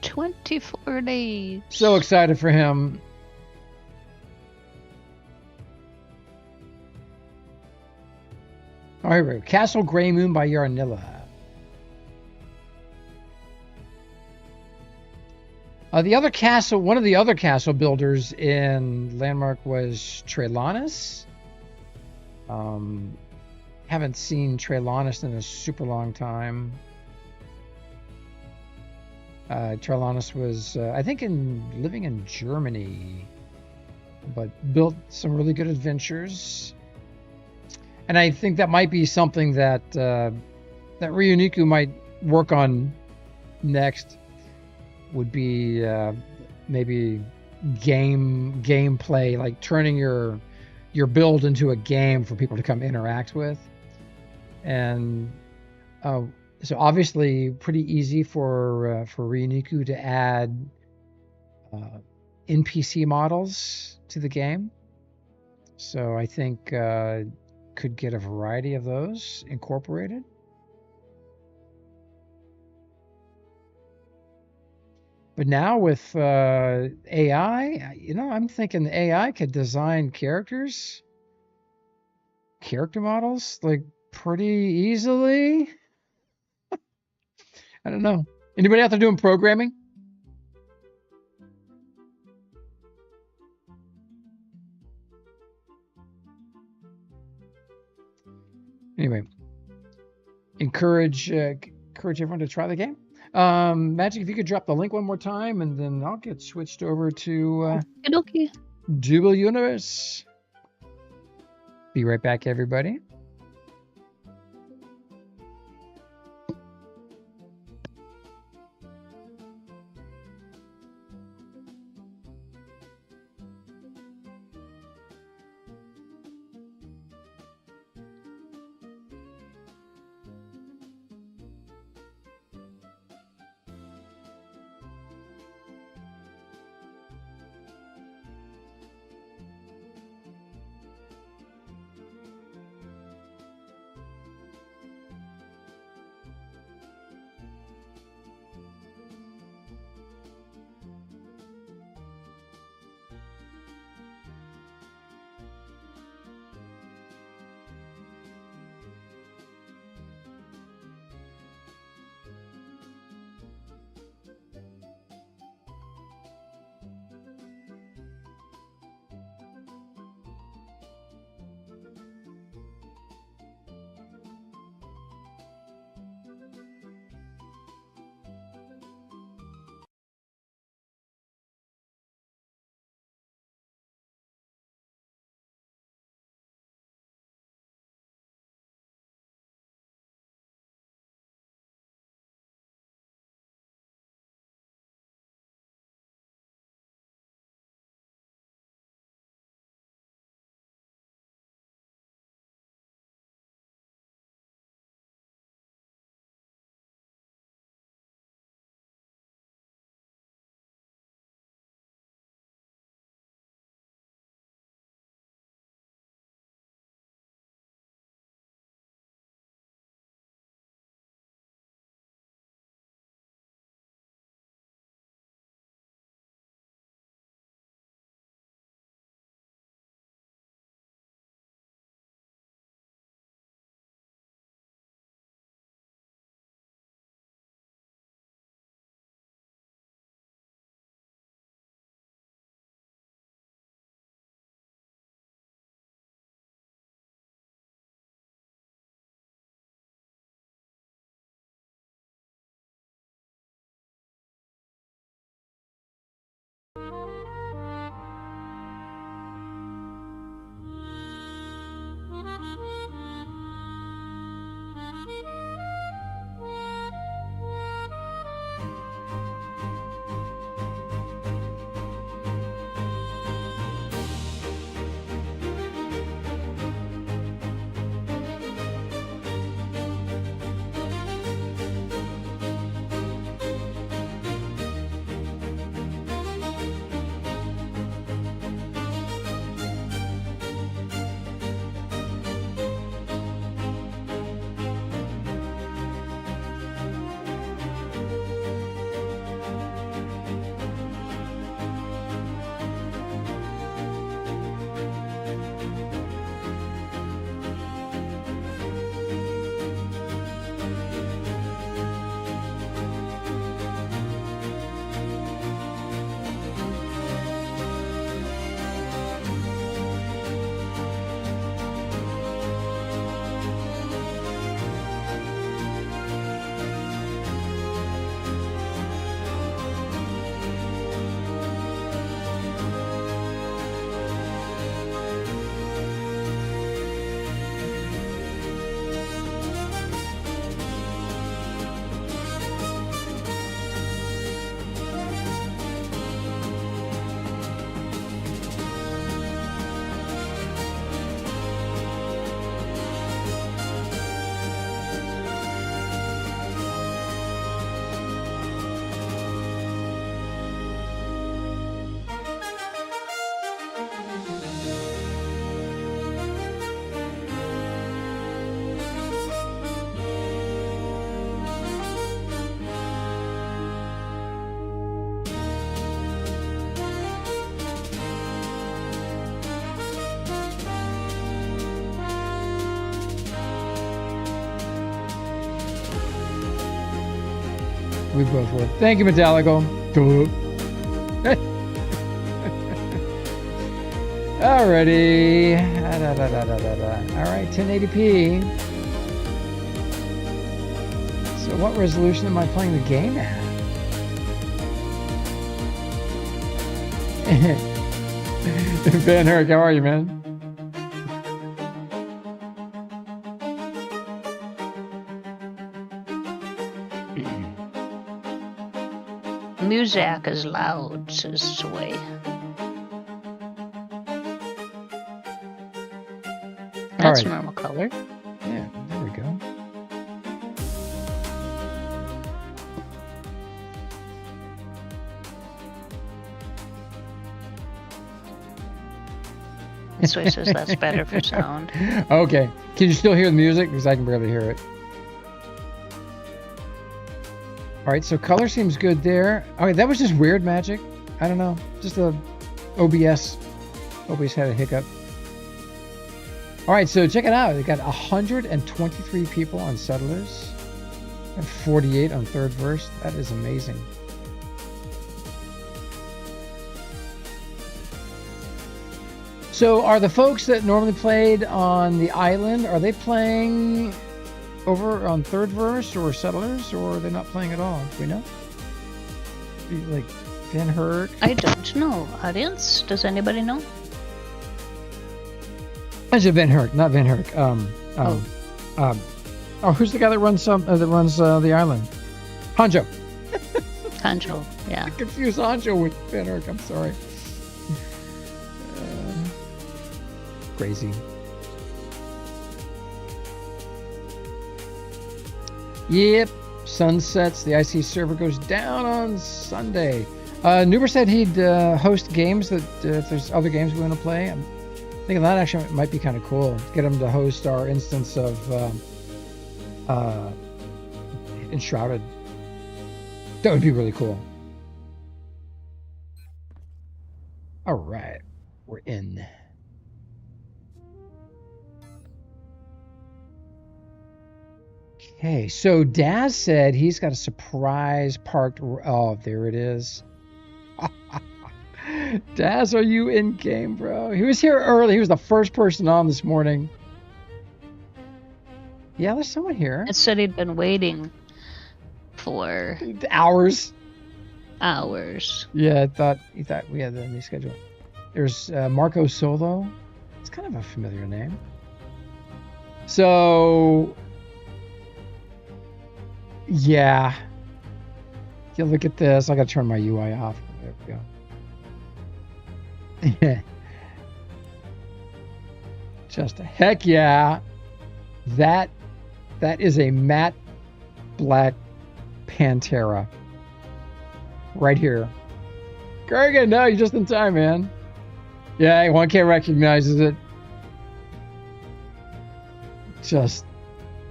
24 days. So excited for him. All right, right. Castle Grey Moon by Yarnilla. The other castle, one of the other castle builders in Landmark was Trelawnus. Haven't seen Trelawnus in a super long time. Trelawnus was, I think, living in Germany, but built some really good adventures. And I think that might be something that that Ryuniku might work on next. Would be maybe gameplay, like turning your build into a game for people to come interact with. And so obviously pretty easy for Ryuniku to add NPC models to the game. So I think could get a variety of those incorporated. But now with AI, you know, I'm thinking the AI could design character models like pretty easily. I don't know. Anybody out there doing programming? Anyway, encourage everyone to try the game. Mhaijik, if you could drop the link one more time, and then I'll get switched over to Dual Universe. Be right back, everybody. We both would. Thank you, Metallico. Alrighty. Alright, 1080p. So what resolution am I playing the game at? Van Herk, how are you, man? Muzak is loud, says Sway. That's right. normal color. Yeah, there we go. Sway says that's better for sound. Okay. Can you still hear the music? Because I can barely hear it. All right, so color seems good there. Okay, that was just weird magic. I don't know. Just a OBS. OBS had a hiccup. All right, so check it out. They got 123 people on Settlers and 48 on Third Verse. That is amazing. So are the folks that normally played on the island, are they playing over on Third Verse or Settlers, or are they not playing at all? Do we know? Like Van Herk? I don't know. Audience, does anybody know? I said Van Herk, not Van Herk. Who's the guy that runs the island? Hanjo. Hanjo, yeah. I confuse Hanjo with Van Herk. I'm sorry. Crazy. Yep. Sunsets. The IC server goes down on Sunday. Nuber said he'd host games that if there's other games we want to play. I'm thinking that actually might be kind of cool. Get him to host our instance of Enshrouded. That would be really cool. All right. We're in. Okay, so Daz said he's got a surprise parked. Oh, there it is. Daz, are you in game, bro? He was here early. He was the first person on this morning. Yeah, there's someone here. It said he'd been waiting for hours. Yeah, he thought we had the new schedule. There's Marco Solo. It's kind of a familiar name. So. Yeah. Yeah, look at this. I gotta turn my UI off. There we go. Just a heck yeah. That is a matte black Pantera. Right here. Kurgan, no, you're just in time, man. Yeah, 1K recognizes it. Just.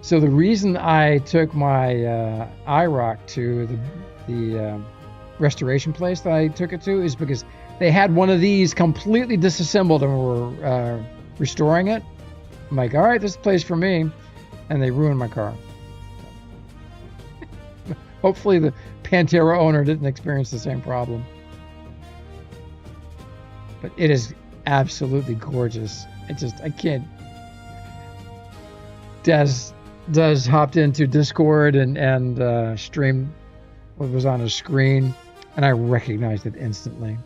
So the reason I took my iRock to the restoration place that I took it to is because they had one of these completely disassembled and were restoring it. I'm like, all right, this is the place for me. And they ruined my car. Hopefully the Pantera owner didn't experience the same problem. But it is absolutely gorgeous. I can't. Does hopped into Discord and streamed what was on his screen, and I recognized it instantly.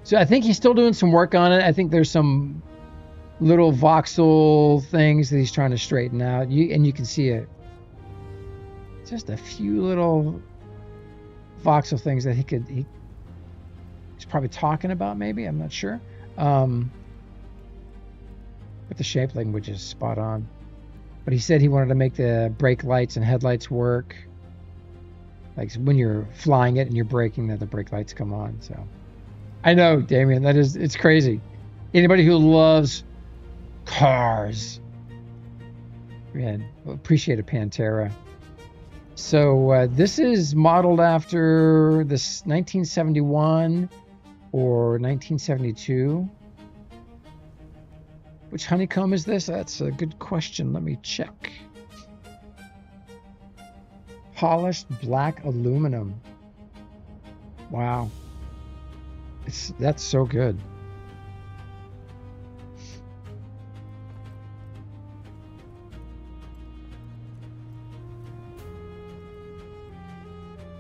So I think he's still doing some work on it. I think there's some little voxel things that he's trying to straighten out. You can see it. Just a few little voxel things that he's probably talking about, maybe. I'm not sure. But the shape language is spot on. But he said he wanted to make the brake lights and headlights work. Like when you're flying it and you're braking, that the brake lights come on. So I know, Damien, it's crazy. Anybody who loves cars, man, appreciate a Pantera. So this is modeled after this 1971 or 1972. Which honeycomb is this? That's a good question. Let me check. Polished black aluminum. Wow. That's so good.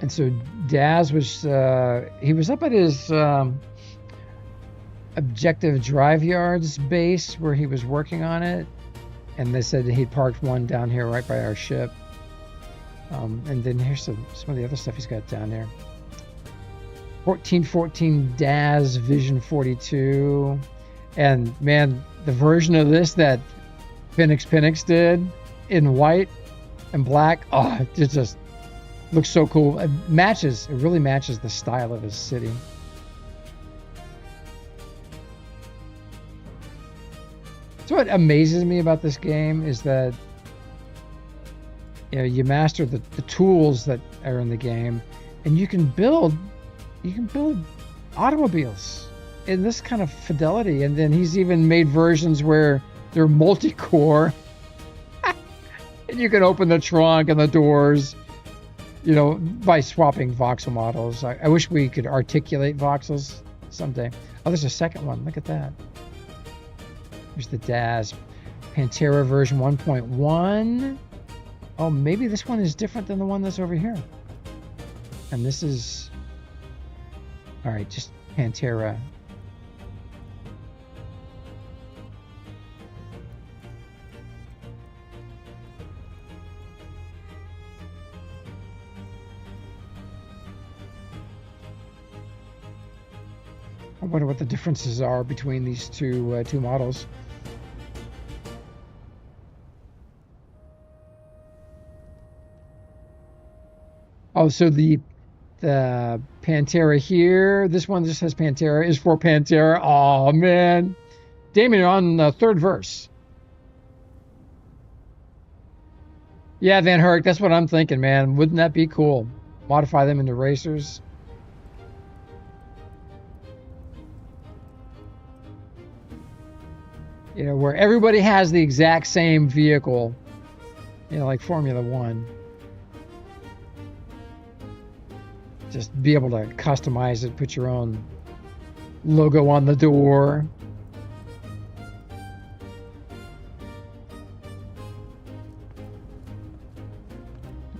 And so Daz was he was up at his Objective Drive Yards base where he was working on it, and they said he'd parked one down here right by our ship. And then here's some of the other stuff he's got down there. 1414 Daz Vision 42, and man, the version of this that Pinix did in white and black, oh, it just looks so cool. It really matches the style of his city. So what amazes me about this game is that you master the tools that are in the game, and you can build automobiles in this kind of fidelity. And then he's even made versions where they're multi-core, and you can open the trunk and the doors, by swapping voxel models. I wish we could articulate voxels someday. Oh, there's a second one. Look at that. Here's the Daz Pantera version 1.1. Oh, maybe this one is different than the one that's over here. And this is... all right, just Pantera. I wonder what the differences are between these two models. Oh, so the Pantera here, this one just says Pantera, is for Pantera. Oh, man. Damien, you're on the third verse. Yeah, Van Herk, that's what I'm thinking, man. Wouldn't that be cool? Modify them into racers. Where everybody has the exact same vehicle, like Formula One. Just be able to customize it, put your own logo on the door.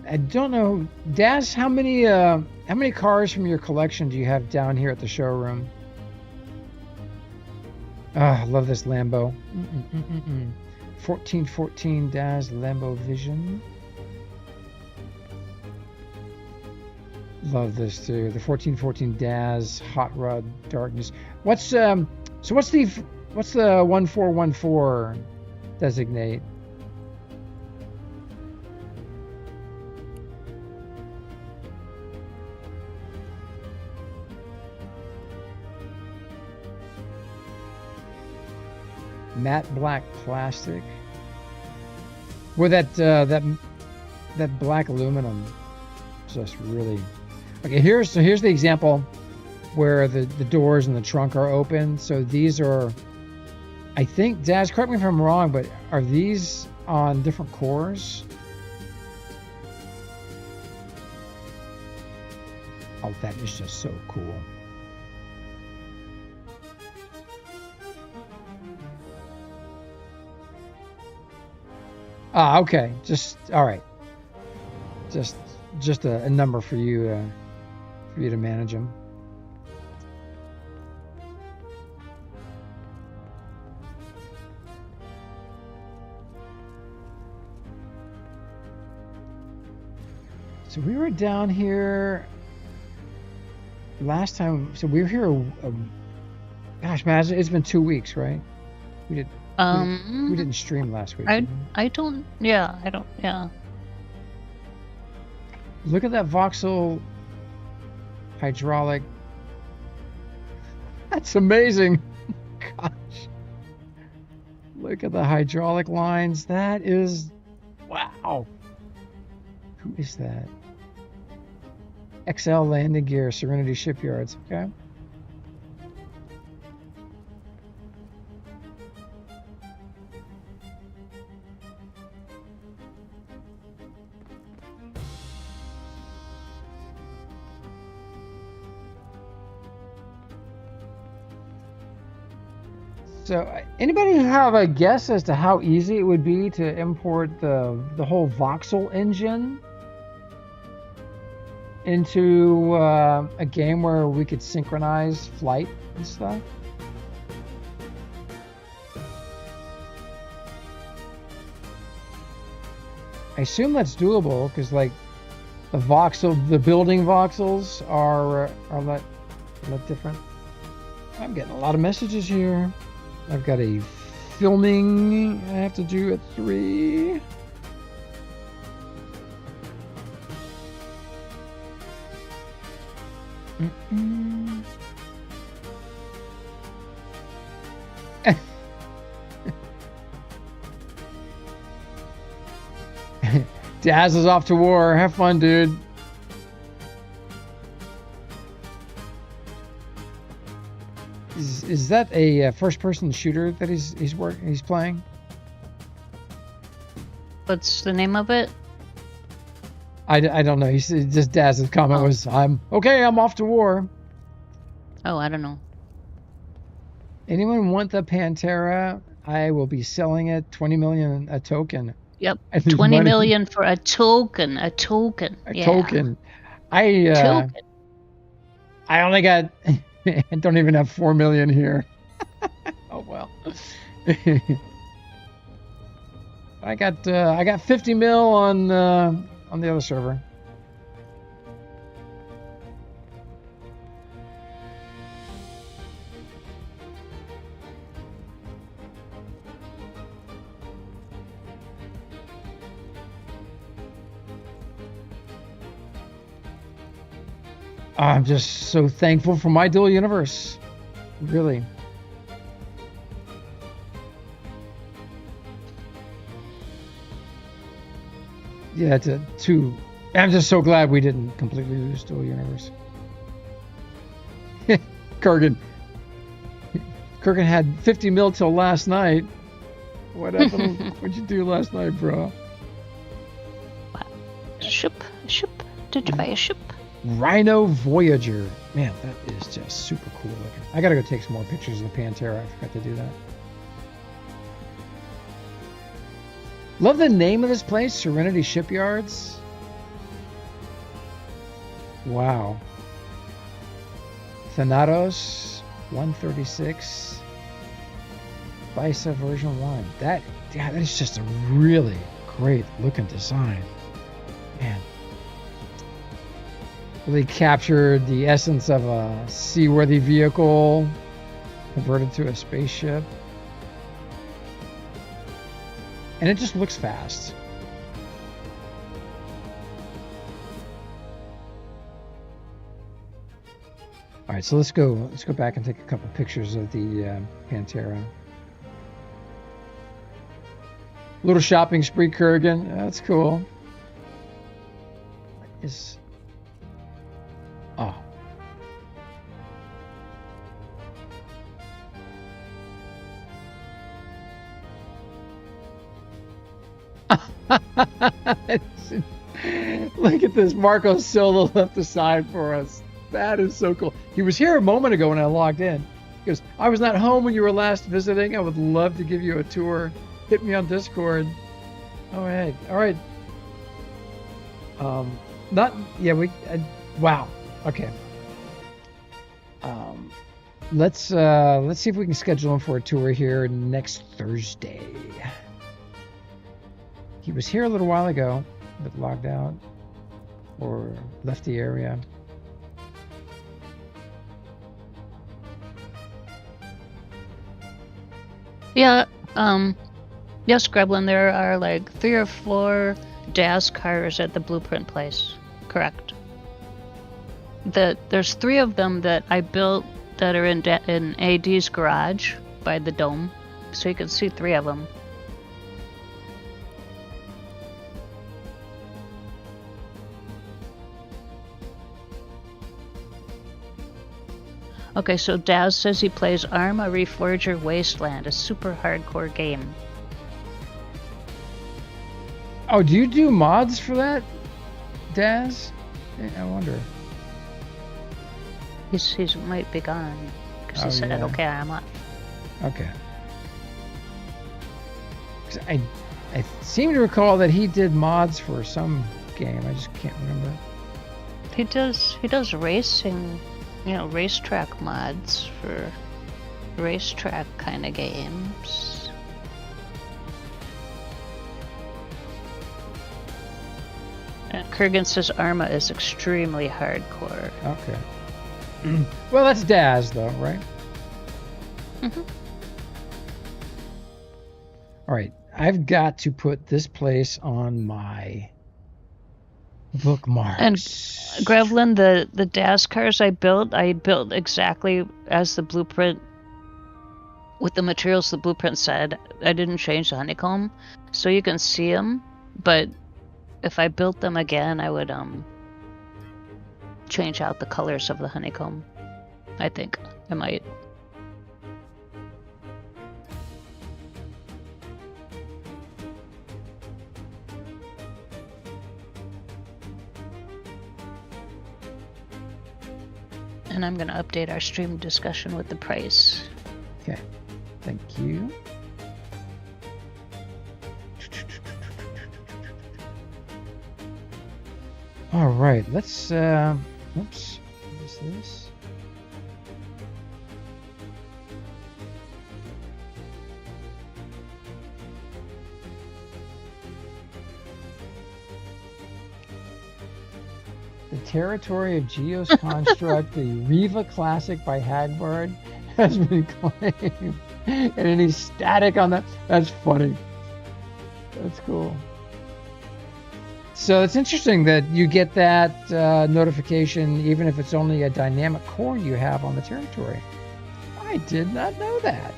I don't know, Daz, how many cars from your collection do you have down here at the showroom? I love this Lambo. 1414 Daz Lambo Vision. Love this too. The 1414 Daz Hot Rod Darkness. What's the 1414 designate? Matte black plastic. Where that black aluminum just really. Okay, here's the example where the doors and the trunk are open. So these are, I think, Daz, correct me if I'm wrong, but are these on different cores? Oh, that is just so cool. Ah, okay. All right. Just a number for you to manage them. So we were down here last time. So we were here. Gosh, man, it's been 2 weeks, right? We didn't stream last week. I don't. Yeah. Look at that voxel hydraulic. That's amazing. Gosh. Look at the hydraulic lines. That is, wow. Who is that? XL Landing Gear, Serenity Shipyards. Okay. So, anybody have a guess as to how easy it would be to import the whole voxel engine into a game where we could synchronize flight and stuff? I assume that's doable because, like, the building voxels are a lot different. I'm getting a lot of messages here. I've got a filming I have to do at 3. Daz is off to war. Have fun, dude. Is that a first-person shooter that he's playing? What's the name of it? I don't know. He said, just Daz's comment was, I'm off to war. Oh, I don't know. Anyone want the Pantera? I will be selling it 20 million a token. Yep, 20 million for a token. A token. Token. I only got. I don't even have 4 million here. Oh well. I got 50 mil on the other server. I'm just so thankful for my dual universe. Really. Yeah, I'm just so glad we didn't completely lose dual universe. Kurgan had 50 mil till last night. What happened? What'd you do last night, bro? Ship. Did you buy a ship? Rhino Voyager. Man, that is just super cool looking. I gotta go take some more pictures of the Pantera. I forgot to do that. Love the name of this place, Serenity Shipyards. Wow. Thanatos 136. Bisa version 1. That is just a really great looking design. Man. Really captured the essence of a seaworthy vehicle converted to a spaceship. And it just looks fast. All right, so let's go back and take a couple pictures of the Pantera. Little shopping spree, Kurgan. That's cool. Oh. Look at this. Marco Solo left aside for us. That is so cool. He was here a moment ago when I logged in. He goes, I was not home when you were last visiting. I would love to give you a tour. Hit me on Discord. Oh, hey. All right. Wow. Okay. Let's see if we can schedule him for a tour here next Thursday. He was here a little while ago, but logged out or left the area. Yeah, yes, Gremlin, there are like 3 or 4 DAS cars at the Blueprint place. Correct. There's 3 of them that I built that are in AD's garage by the dome, so you can see 3 of them. Okay, so Daz says he plays Arma Reforger Wasteland, a super hardcore game. Oh, do you do mods for that, Daz? I wonder. He might be gone because he said, yeah. "Okay, I'm up." Okay. 'Cause I seem to recall that he did mods for some game. I just can't remember. He does racing, racetrack mods for racetrack kind of games. Kurgan says Arma is extremely hardcore. Okay. Well, that's Daz, though, right? Mm-hmm. All right. I've got to put this place on my bookmarks. And Grevlin, the Daz cars I built exactly as the blueprint, with the materials the blueprint said. I didn't change the honeycomb, so you can see them. But if I built them again, I would change out the colors of the honeycomb. I think I might. And I'm going to update our stream discussion with the price. Okay. Thank you. All right. Let's, oops. What is this? The territory of Geo's construct, the Riva Classic by Hagbard, has been claimed. And any static on that? That's funny. That's cool. So it's interesting that you get that notification even if it's only a dynamic core you have on the territory. I did not know that.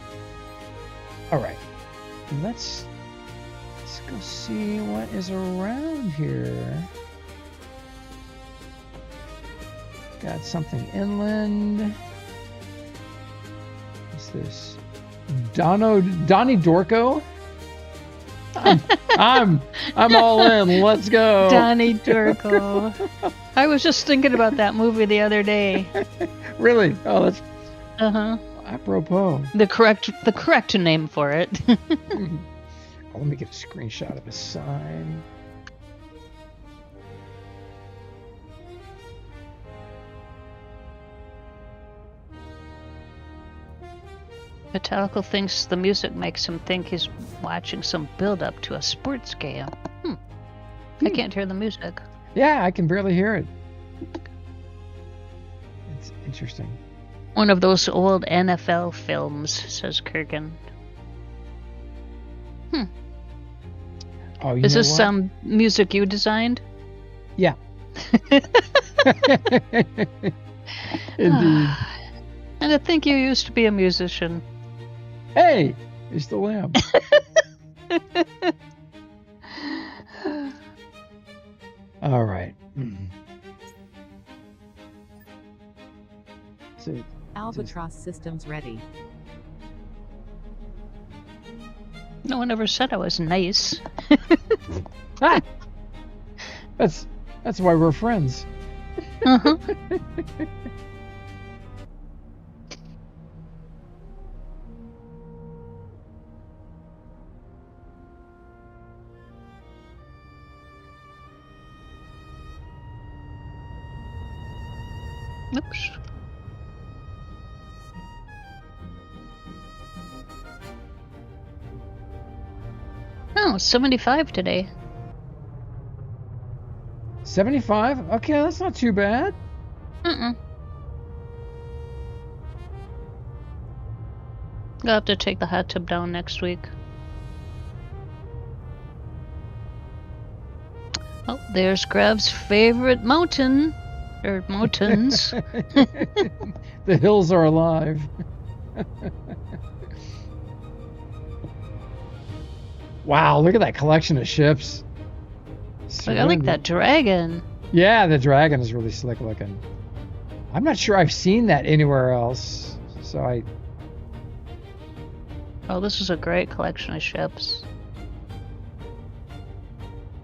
All right. Let's go see what is around here. Got something inland. What's this? Donnie Dorco? I'm all in. Let's go. Donnie Dorco. I was just thinking about that movie the other day. Really? Oh, that's apropos. The correct name for it. Oh, let me get a screenshot of his sign. Metallical thinks the music makes him think he's watching some build-up to a sports game. I can't hear the music. Yeah, I can barely hear it. It's interesting. One of those old NFL films, says Kurgan. Oh, Is this some music you designed? Yeah. Indeed. And I think you used to be a musician. Hey, you still am. All right. So, Albatross systems ready. No one ever said I was nice. That's why we're friends. Uh-huh. Oops. Oh, 75 today. 75? Okay, that's not too bad. I'll have to take the hot tub down next week. Oh, there's Grab's favorite mountain. Or mountains. The hills are alive. Wow, look at that collection of ships. Look, I like that dragon. Yeah, the dragon is really slick looking. I'm not sure I've seen that anywhere else. So Oh, this is a great collection of ships.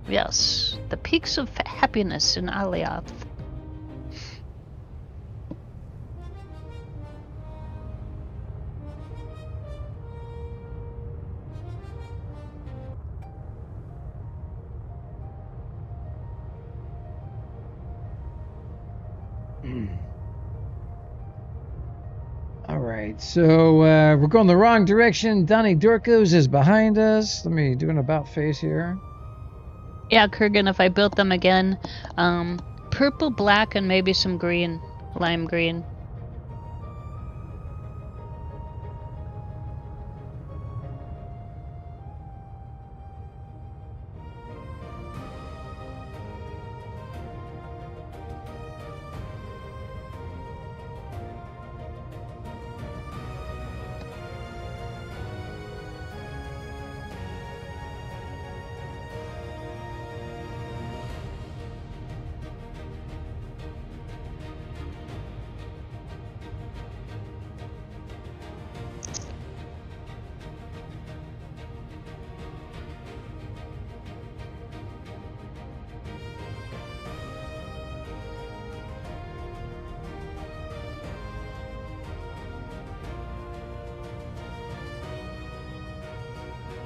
Yes, the peaks of happiness in Alioth. All right, so we're going the wrong direction. Donnie Dorcos is behind us. Let me do an about face here. Yeah, Kurgan, if I built them again, purple, black, and maybe some green, lime green.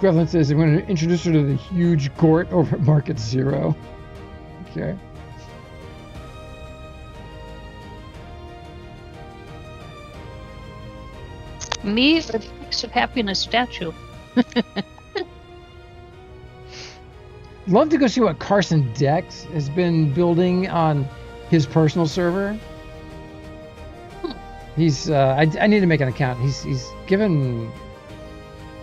Grevlin says I'm going to introduce her to the huge Gort over at Market Zero. Okay. Me or the Peaks of Happiness statue? Love to go see what Carson Dex has been building on his personal server. He's I need to make an account. He's given,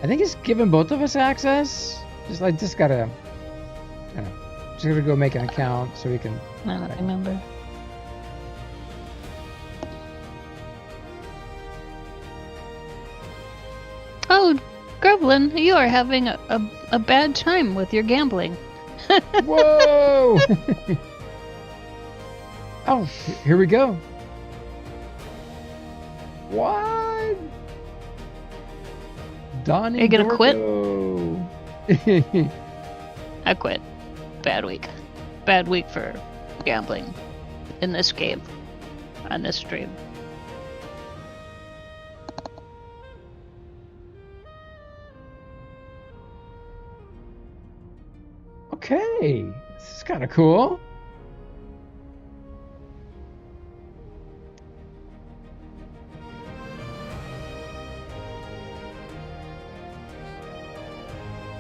I think he's given both of us access. I just gotta go make an account so we can. I don't remember. Oh, Grevlin, you are having a bad time with your gambling. Whoa! Oh, here we go. What? Donnie, Are you gonna quit? quit? I quit. Bad week. Bad week for gambling in this game, on this stream. Okay, this is kind of cool.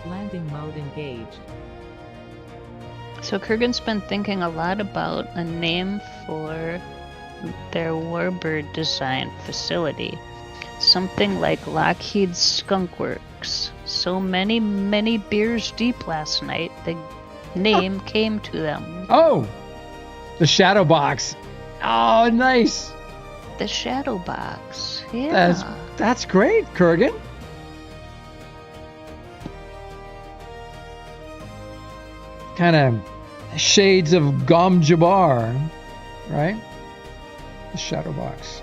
Landing mode engaged. So Kurgan's been thinking a lot about a name for their warbird design facility. Something like Lockheed Skunk Works. So many beers deep last night, the name came to them. Oh, the shadow box. Oh, nice. The Shadow Box. Yeah. That's great, Kurgan. Kind of shades of Gom Jabbar, right? The shadow box.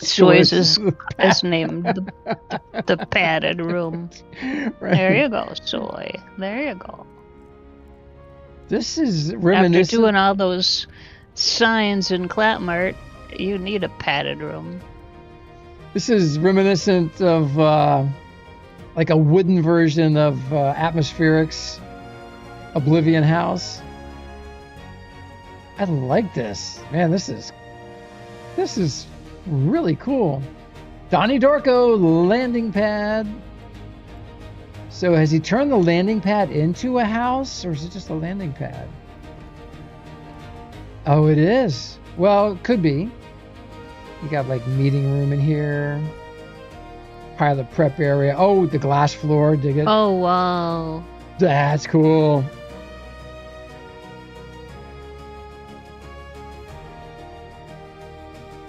Soy's is named the padded room. Right. There you go, Soy. There you go. This is After reminiscent. doing all those signs in Clapmart, you need a padded room. This is reminiscent of like a wooden version of Atmospherics Oblivion House. I like this. Man, this is really cool. Donnie Dorco landing pad. So has he turned the landing pad into a house, or is it just a landing pad? Oh, it is. Well, it could be. You got like meeting room in here. Pilot prep area. Oh, the glass floor. Dig it. Oh, wow. That's cool.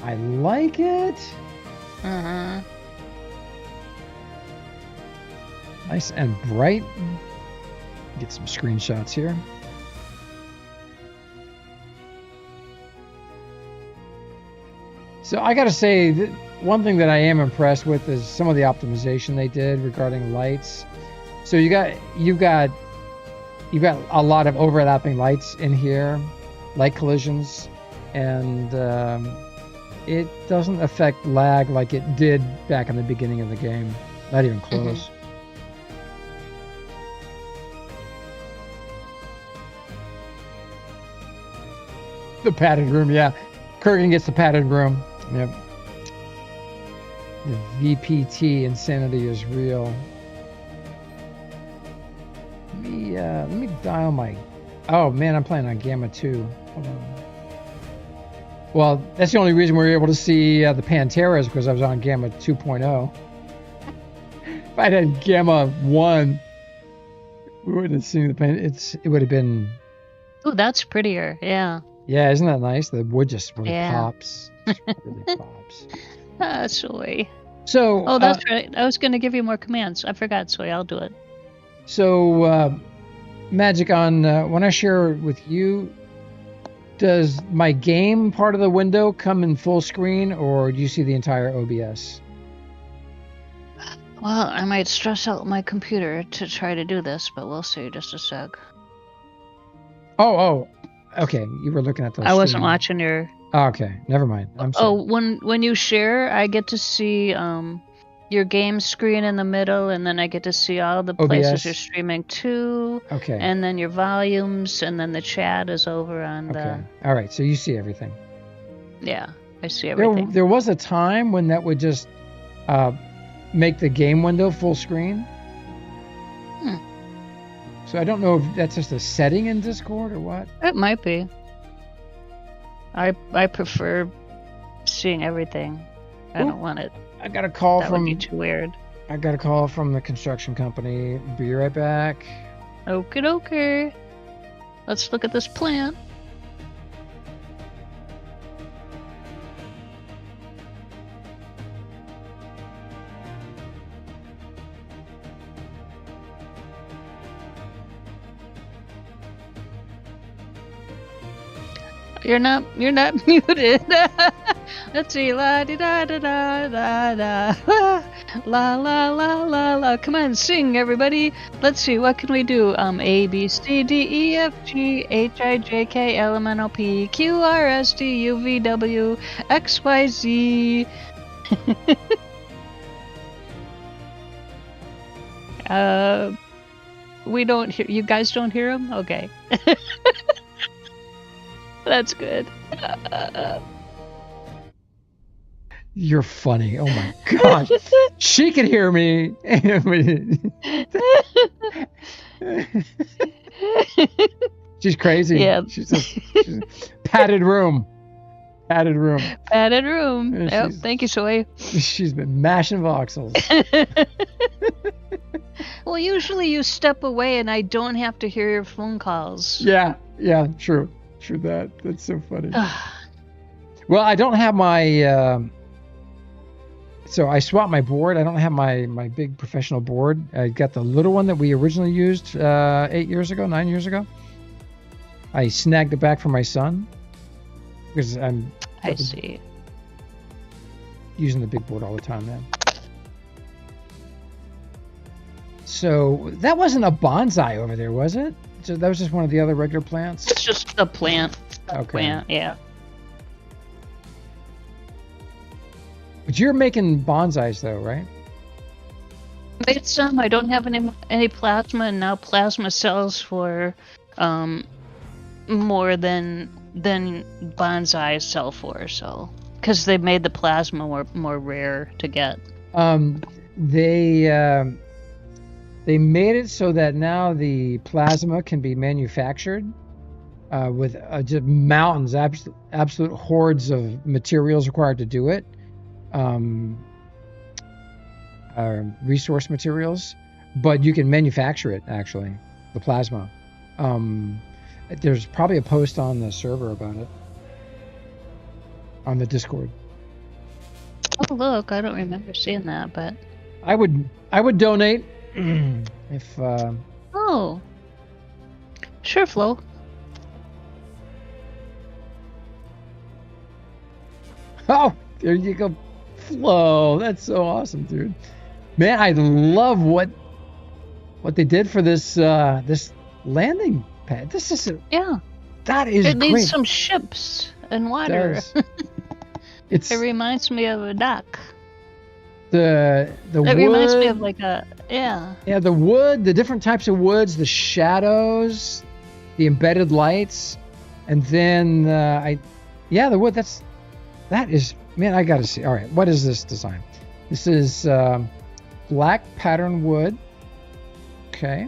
I like it. Uh-huh. Nice and bright. Get some screenshots here. So I gotta say, one thing that I am impressed with is some of the optimization they did regarding lights. So you've got a lot of overlapping lights in here, light collisions, and it doesn't affect lag like it did back in the beginning of the game. Not even close. The padded room, yeah. Kurgan gets the padded room. Yep. The VPT insanity is real. Let me dial my. Oh man, I'm playing on Gamma 2. Hold on. Well, that's the only reason we were able to see the Panteras, because I was on Gamma 2.0. If I'd had Gamma 1, we wouldn't have seen the pan. It would have been. Oh, that's prettier. Yeah. Yeah, isn't that nice? The wood just really Yeah. pops. Just really pops. Ah, soy. So. Oh, that's right. I was going to give you more commands. I forgot, soy. I'll do it. So, Mhaijik, on when I share it with you, does my game part of the window come in full screen, or do you see the entire OBS? Well, I might stress out my computer to try to do this, but we'll see. Just a sec. Oh, okay. You were looking at the. I wasn't stream. watching your. Oh, okay, never mind. I'm sorry. Oh, when you share, I get to see your game screen in the middle, and then I get to see all the places OBS. you're streaming to, Okay. and then your volumes, and then the chat is over on Okay. All right. So you see everything. Yeah, I see everything. There was a time when that would just make the game window full screen. So I don't know if that's just a setting in Discord or what. It might be. I prefer seeing everything. I don't want it. I got a call That from. would be too weird. I got a call from the construction company. Be right back. Okie dokie. Let's look at this plan. You're not muted. Let's see. La di da da da da da. La la la la la. Come on, sing everybody. Let's see. What can we do? A B C D E F G H I J K L M N O P Q R S T U V W X Y Z. We don't hear. You guys don't hear him? Okay. That's good. You're funny. Oh my gosh. She could hear me. She's crazy. Yeah. She's padded room. Padded room. Padded room. Yeah, Yep. Thank you, Soy. She's been mashing voxels. Well, usually you step away and I don't have to hear your phone calls. Yeah, true. True that. That's so funny. Well, I don't have my so I swapped my board. I don't have my big professional board. I got the little one that we originally used 9 years ago. I snagged it back for my son because I see. using the big board all the time now. So that wasn't a bonsai over there, was it? So that was just one of the other regular plants? It's just a plant. Okay. Plant, yeah. But you're making bonsais though, right? Made some. I don't have any plasma, and now plasma sells for more than bonsai sell for. So because they made the plasma more rare to get. They made it so that now the plasma can be manufactured with just mountains, absolute hordes of materials required to do it. Resource materials, but you can manufacture it actually, the plasma. There's probably a post on the server about it on the Discord. Oh look, I don't remember seeing that, but I would donate if oh, sure, Flo. oh, there you go, Flo. That's so awesome, dude. Man, I love what what they did for this this landing pad. This is Yeah. that is It needs great. some ships and It water. does. It's It reminds me of a dock. the It wood. reminds me of like a yeah. Yeah, the wood, the different types of woods, the shadows, the embedded lights, and then the wood. That is, man, I gotta see. All right, what is this design? This is black pattern wood. Okay.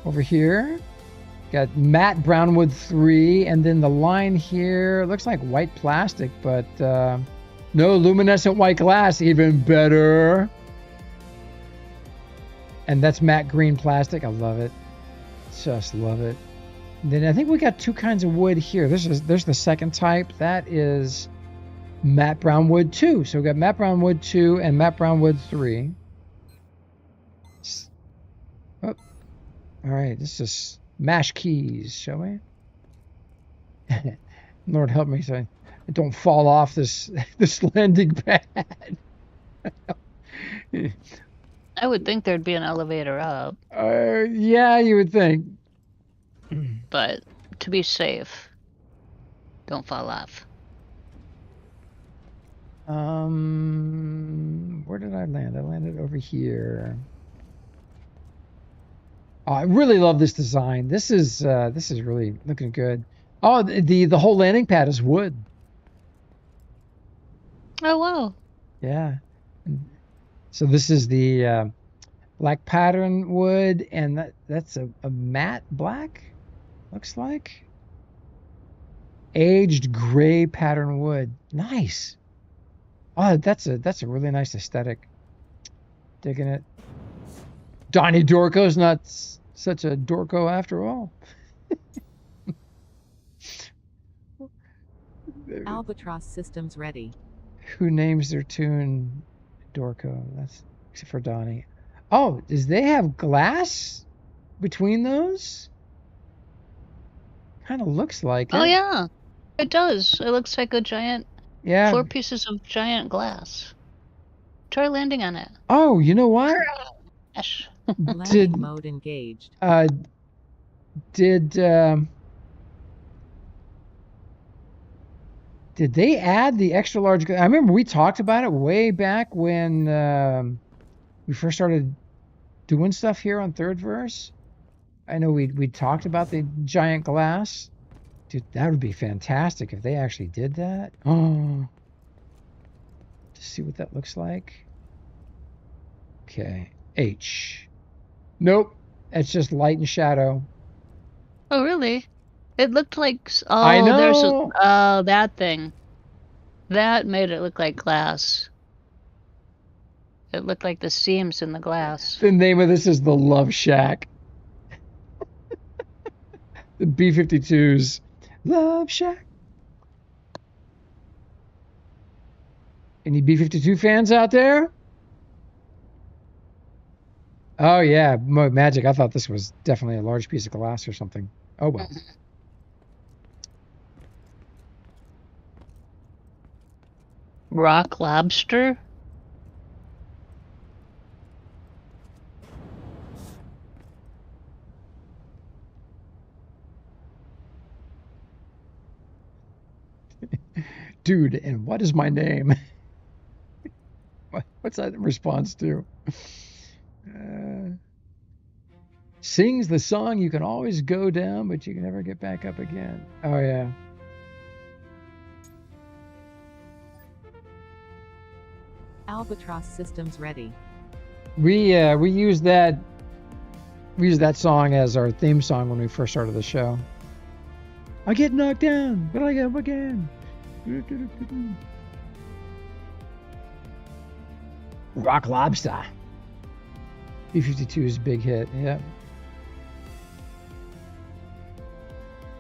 Over here, got matte brown wood 3, and then the line here looks like white plastic, but no luminescent white glass, even better. And that's matte green plastic. I love it. Just love it. And then I think we got 2 kinds of wood here. There's the second type. That is matte brown wood 2. So we got matte brown wood 2 and matte brown wood 3. Oh. All right, this is mash keys, shall we? Lord help me so I don't fall off this landing pad. I would think there'd be an elevator up, Yeah, you would think. but to be safe, don't fall off. Where did I land? I landed over here. Oh, I really love this design. This is really looking good. Oh, the whole landing pad is wood. Oh wow. Yeah. So this is the black pattern wood, and that's a matte black, looks like. Aged gray pattern wood. Nice. Oh, that's a really nice aesthetic. Digging it. Donnie Dorco's not such a Dorco after all. Albatross systems ready. Who names their tune Dorco? That's except for Donnie. Oh, does they have glass between those? Kind of looks like Oh it. yeah, it does. It looks like a giant 4 Yeah. pieces of giant glass. Try landing on it. Oh, you know what? Gosh. Landing mode engaged. Did they add the extra large? I remember we talked about it way back when we first started doing stuff here on Third Verse. I know we talked about the giant glass. Dude, that would be fantastic if they actually did that. Oh, to see what that looks like. Okay, H. Nope, it's just light and shadow. Oh really? It looked like I know. There's that thing. That made it look like glass. It looked like the seams in the glass. The name of this is the Love Shack. The B-52's Love Shack. Any B-52 fans out there? Oh yeah, Magic. I thought this was definitely a large piece of glass or something. Oh well. Rock lobster? Dude, and what is my name? What's that in response to? Sings the song you can always go down, but you can never get back up again. Oh yeah. Albatross systems ready. We used that song as our theme song when we first started the show. I get knocked down, but I get up again. Rock Lobster. B-52's big hit. Yeah.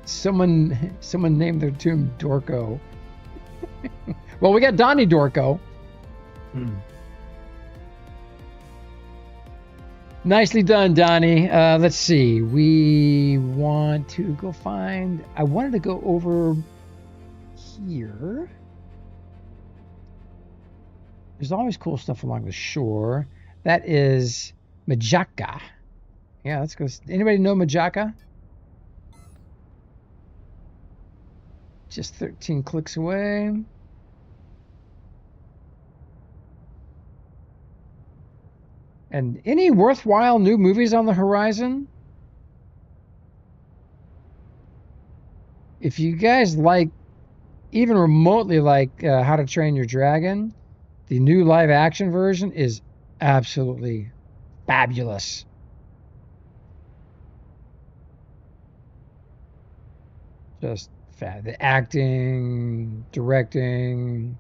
Someone named their tune Dorco. Well, we got Donnie Dorco. Nicely done, Donnie. Let's see. We want to go find... I wanted to go over here. There's always cool stuff along the shore. That is Mhaijik. Yeah, let's go. Anybody know Mhaijik? Just 13 clicks away. And any worthwhile new movies on the horizon? If you guys like, even remotely like How to Train Your Dragon, the new live action version is absolutely fabulous. Just the acting, directing,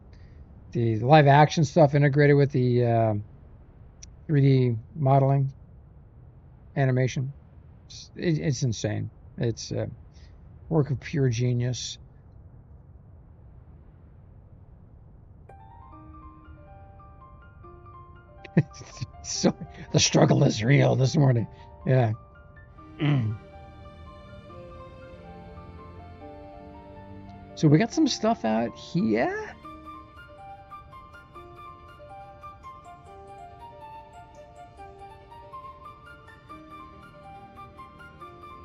the live action stuff integrated with the 3D modeling, animation. It's insane. It's a work of pure genius. So the struggle is real this morning. Yeah. So we got some stuff out here.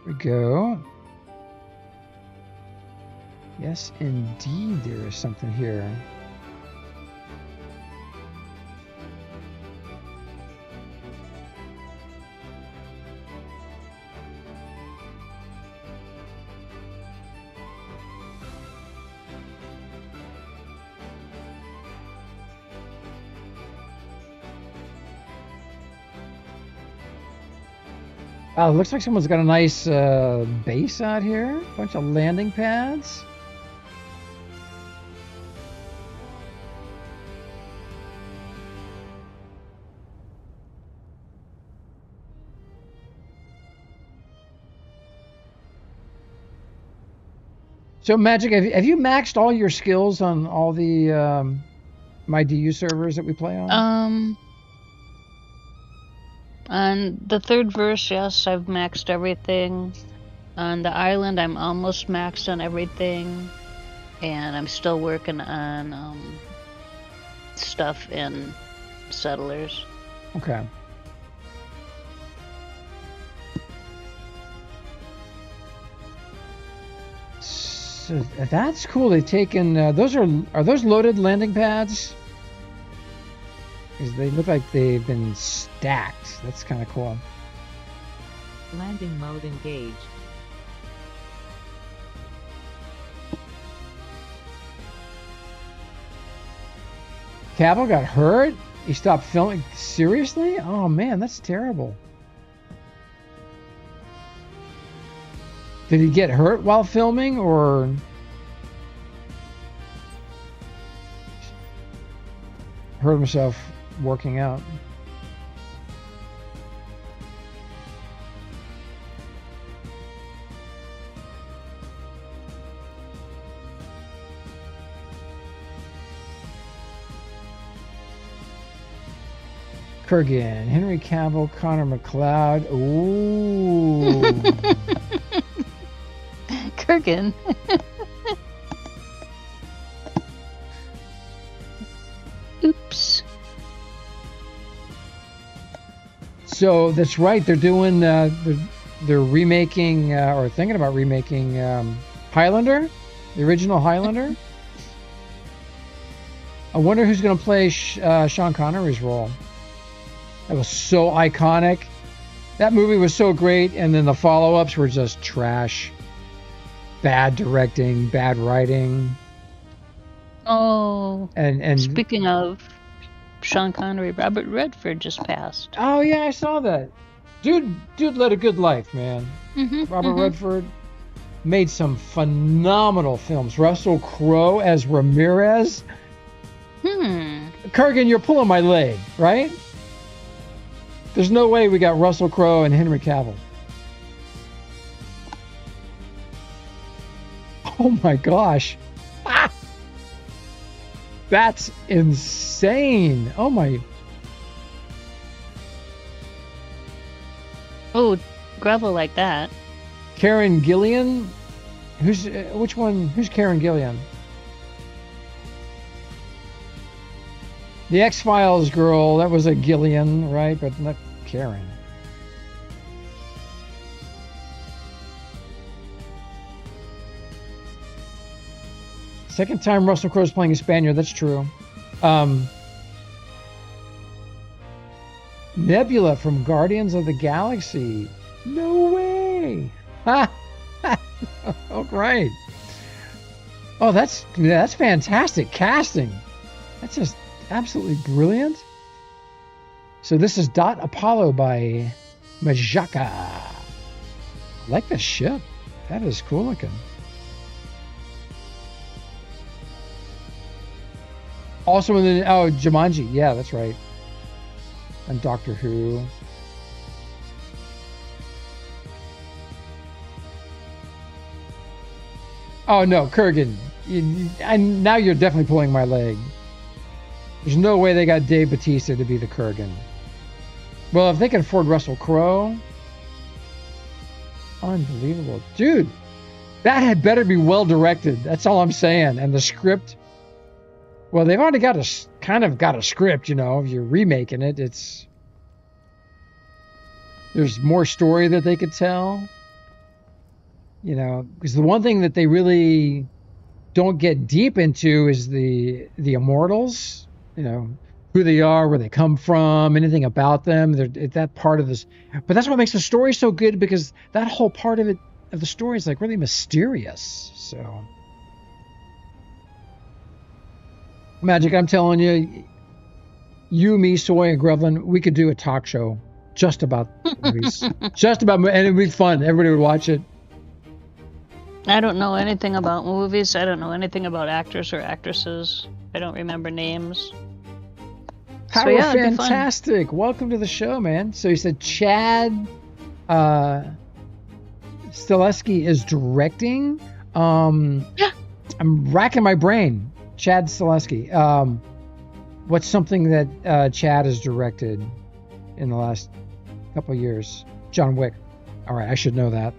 We go. Yes, indeed, there is something here. Wow, it looks like someone's got a nice base out here. Bunch of landing pads. So Mhaijik, have you maxed all your skills on all the MyDU servers that we play on? On the third verse, yes, I've maxed everything. On the island, I'm almost maxed on everything. And I'm still working on stuff in Settlers. Okay. So that's cool. They've taken those are those loaded landing pads? Because they look like they've been stacked. That's kind of cool. Landing mode engaged. Cavill got hurt? He stopped filming? Seriously? Oh man, that's terrible. Did he get hurt while filming, or hurt himself working out? Kurgan, Henry Cavill, Connor McLeod. Ooh. Kurgan. Oops. So that's right. They're doing. They're remaking or thinking about remaking Highlander, the original Highlander. I wonder who's going to play Sean Connery's role. That was so iconic. That movie was so great, and then the follow-ups were just trash. Bad directing, bad writing. Oh. And speaking of Sean Connery, Robert Redford just passed. Oh yeah, I saw that. Dude led a good life, man. Robert Redford made some phenomenal films. Russell Crowe as Ramirez. Kurgan, you're pulling my leg, right? There's no way we got Russell Crowe and Henry Cavill. Oh my gosh. Ah! That's insane. Oh my. Oh, gravel like that. Karen Gillian? Which one? Who's Karen Gillian? The X-Files girl, that was a Gillian, right? But not Karen. Second time Russell Crowe's playing a Spaniard. That's true. Nebula from Guardians of the Galaxy. No way. Oh, great. Oh, that's fantastic casting. That's just absolutely brilliant. So this is Dot Apollo by Mhaijik. I like the ship. That is cool looking. Also in the Jumanji, yeah, that's right. And Doctor Who. Oh no, Kurgan. Now you're definitely pulling my leg. There's no way they got Dave Bautista to be the Kurgan. Well, if they can afford Russell Crowe, unbelievable, dude. That had better be well directed. That's all I'm saying. And the script. Well, they've already got a script, you know. If you're remaking it, there's more story that they could tell, you know. Because the one thing that they really don't get deep into is the immortals, you know, who they are, where they come from, anything about them. That part of this, but that's what makes the story so good, because that whole part of the story is like really mysterious. So. Magic, I'm telling you, me, Soy, and Grevlin, we could do a talk show just about movies. And it'd be fun. Everybody would watch it. I don't know anything about movies. I don't know anything about actors or actresses. I don't remember names. How fantastic. Welcome to the show, man. So you said Chad Stileski is directing. I'm racking my brain. Chad Stileski. What's something that Chad has directed in the last couple of years? John Wick. All right, I should know that.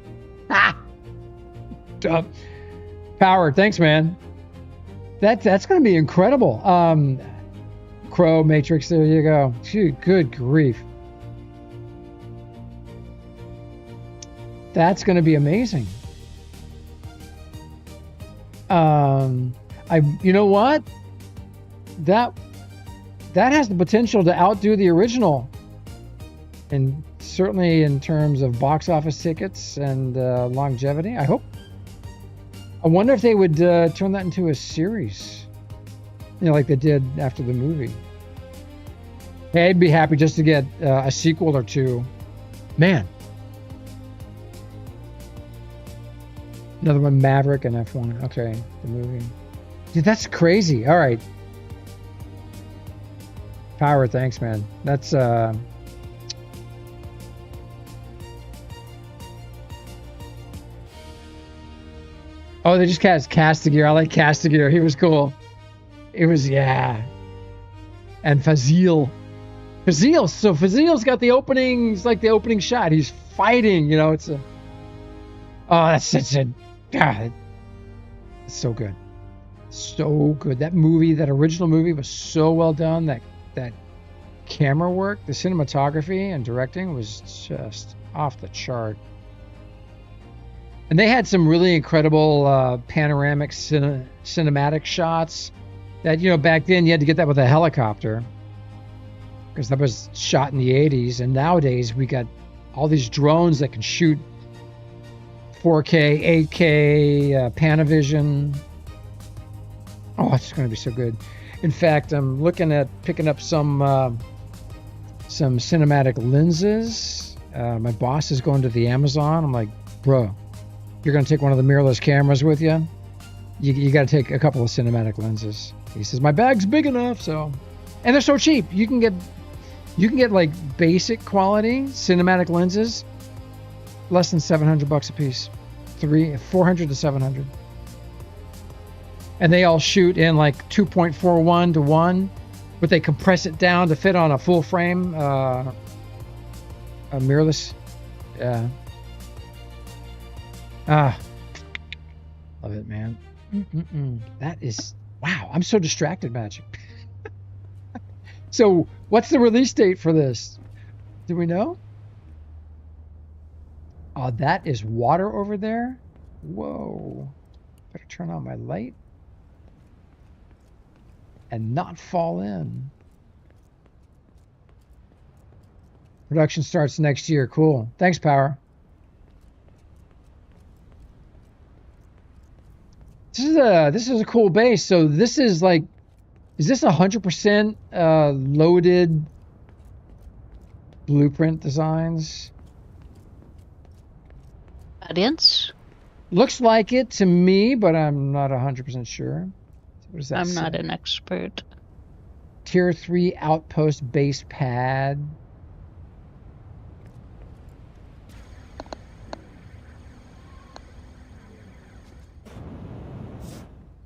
Power, thanks, man. That's going to be incredible. Crow, Matrix, there you go. Phew, good grief. That's going to be amazing. You know what? That has the potential to outdo the original, and certainly in terms of box office tickets and longevity. I wonder if they would turn that into a series, you know, like they did after the movie. Hey, I'd be happy just to get a sequel or two. Man. Another one, Maverick and F1. Okay, the movie. Dude, that's crazy. All right. Power, thanks, man. That's oh, they just cast Castigier. I like Castigier. He was cool. It was, yeah. And Fazil. So Fazil's got the openings, like the opening shot. He's fighting, you know, it's a... Oh, that's such a... God. It's so good. So good. That movie, that original movie was so well done. That camera work, the cinematography and directing was just off the chart. And they had some really incredible panoramic cinematic shots that, you know, back then you had to get that with a helicopter because that was shot in the 80s. And nowadays we got all these drones that can shoot 4K, 8K, Panavision. Oh, it's going to be so good. In fact, I'm looking at picking up some cinematic lenses. My boss is going to the Amazon. I'm like, bro, you're going to take one of the mirrorless cameras with you? You got to take a couple of cinematic lenses. He says, my bag's big enough, so. And they're so cheap. You can get like basic quality cinematic lenses, less than $700 a piece. $400 to $700. And they all shoot in like 2.41 to 1, but they compress it down to fit on a full frame, a mirrorless. Yeah. Love it, man. That is, wow. I'm so distracted, Magic. So what's the release date for this? Do we know? Oh, that is water over there? Whoa. Better turn on my light. And not fall in. Production starts next year. Cool. Thanks, Power. This is a cool base. So this is like, is this 100% loaded blueprint designs? Audience? Looks like it to me, but I'm not 100% sure. What does that I'm say? not an expert. Tier 3 outpost base pad.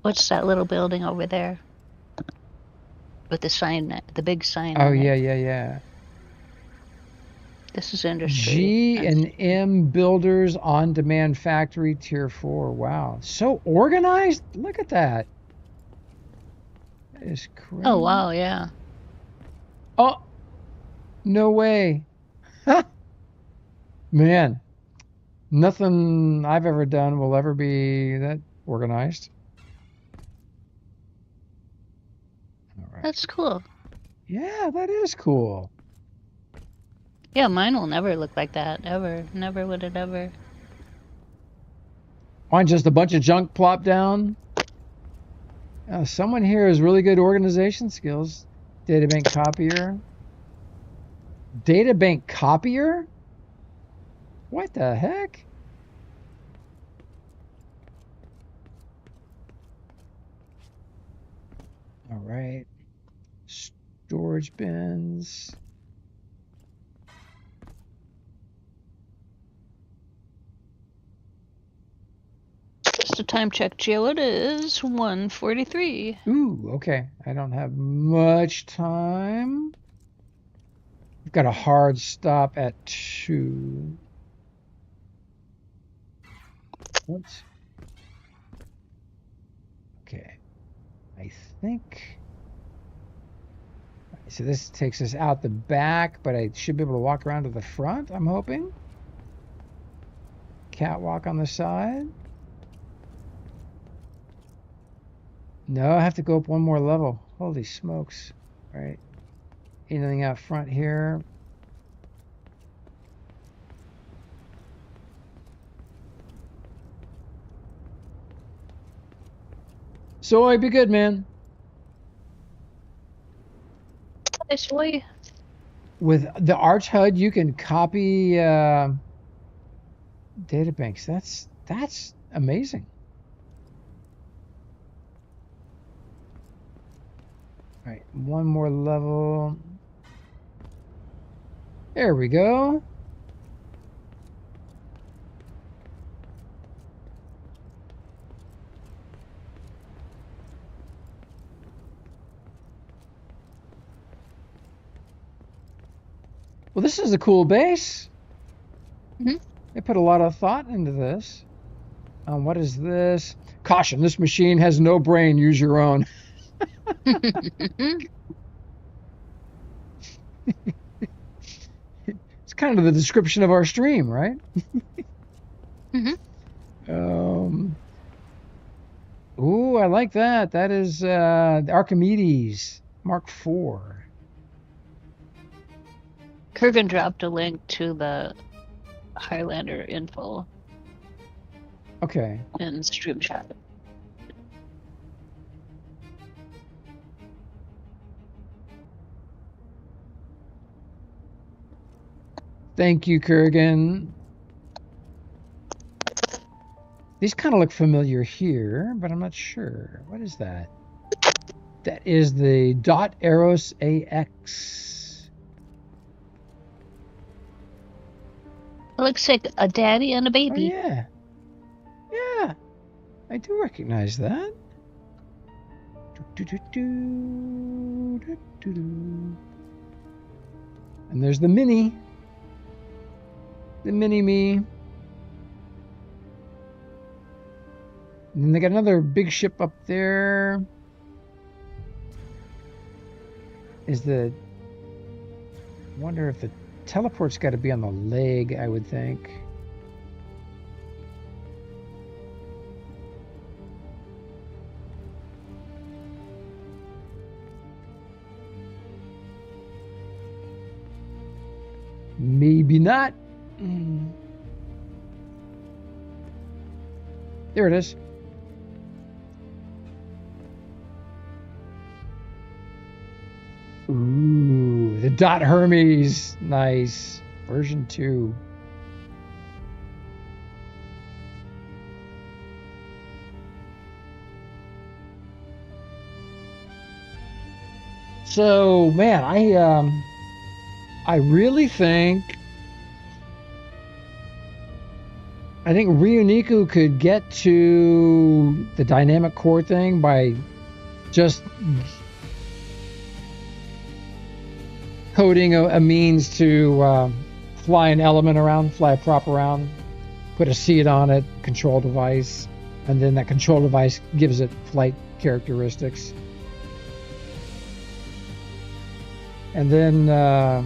What's that little building over there? With the sign, the big sign. Oh, on yeah, it. yeah, yeah. This is industry. G and M Builders On Demand Factory Tier 4. Wow. So organized. Look at that. That is crazy. Oh, wow, yeah. Oh, no way. Man, nothing I've ever done will ever be that organized. All right. That's cool. Yeah, that is cool. Yeah, mine will never look like that. Ever. Never would it ever. Mine just a bunch of junk plopped down. Someone here has really good organization skills. Databank copier. Databank copier? What the heck? All right. Storage bins. Just a time check, Geo. It is 1:43. Ooh, okay. I don't have much time. I've got a hard stop at 2. What? Okay. I think. So this takes us out the back, but I should be able to walk around to the front, I'm hoping. Catwalk on the side. No, I have to go up one more level. Holy smokes. All right. Anything out front here? Soy, be good, man. Hey, Soy. With the Arch HUD, you can copy databanks. That's amazing. All right, one more level. There we go. Well, this is a cool base. Mm-hmm. They put a lot of thought into this. What is this? Caution, this machine has no brain. Use your own. It's kind of the description of our stream, right? Ooh, I like that. That is the Archimedes Mark IV. Kurgan dropped a link to the Highlander info Okay. in stream chat. Thank you, Kurgan. These kind of look familiar here, but I'm not sure. What is that? That is the Dot Eros AX. It looks like a daddy and a Oh, baby. yeah. Yeah. I do recognize that. And there's the Mini. The Mini-Me. And then they got another big ship up there. Is the... I wonder if the teleport's got to be on the leg, I would think. Maybe not. There it is. Ooh, the Dot Hermes. Nice. Version 2. So, man, I really think Ryuniku could get to the dynamic core thing by just coding a means to fly an element around, fly a prop around, put a seat on it, control device, and then that control device gives it flight characteristics. And then I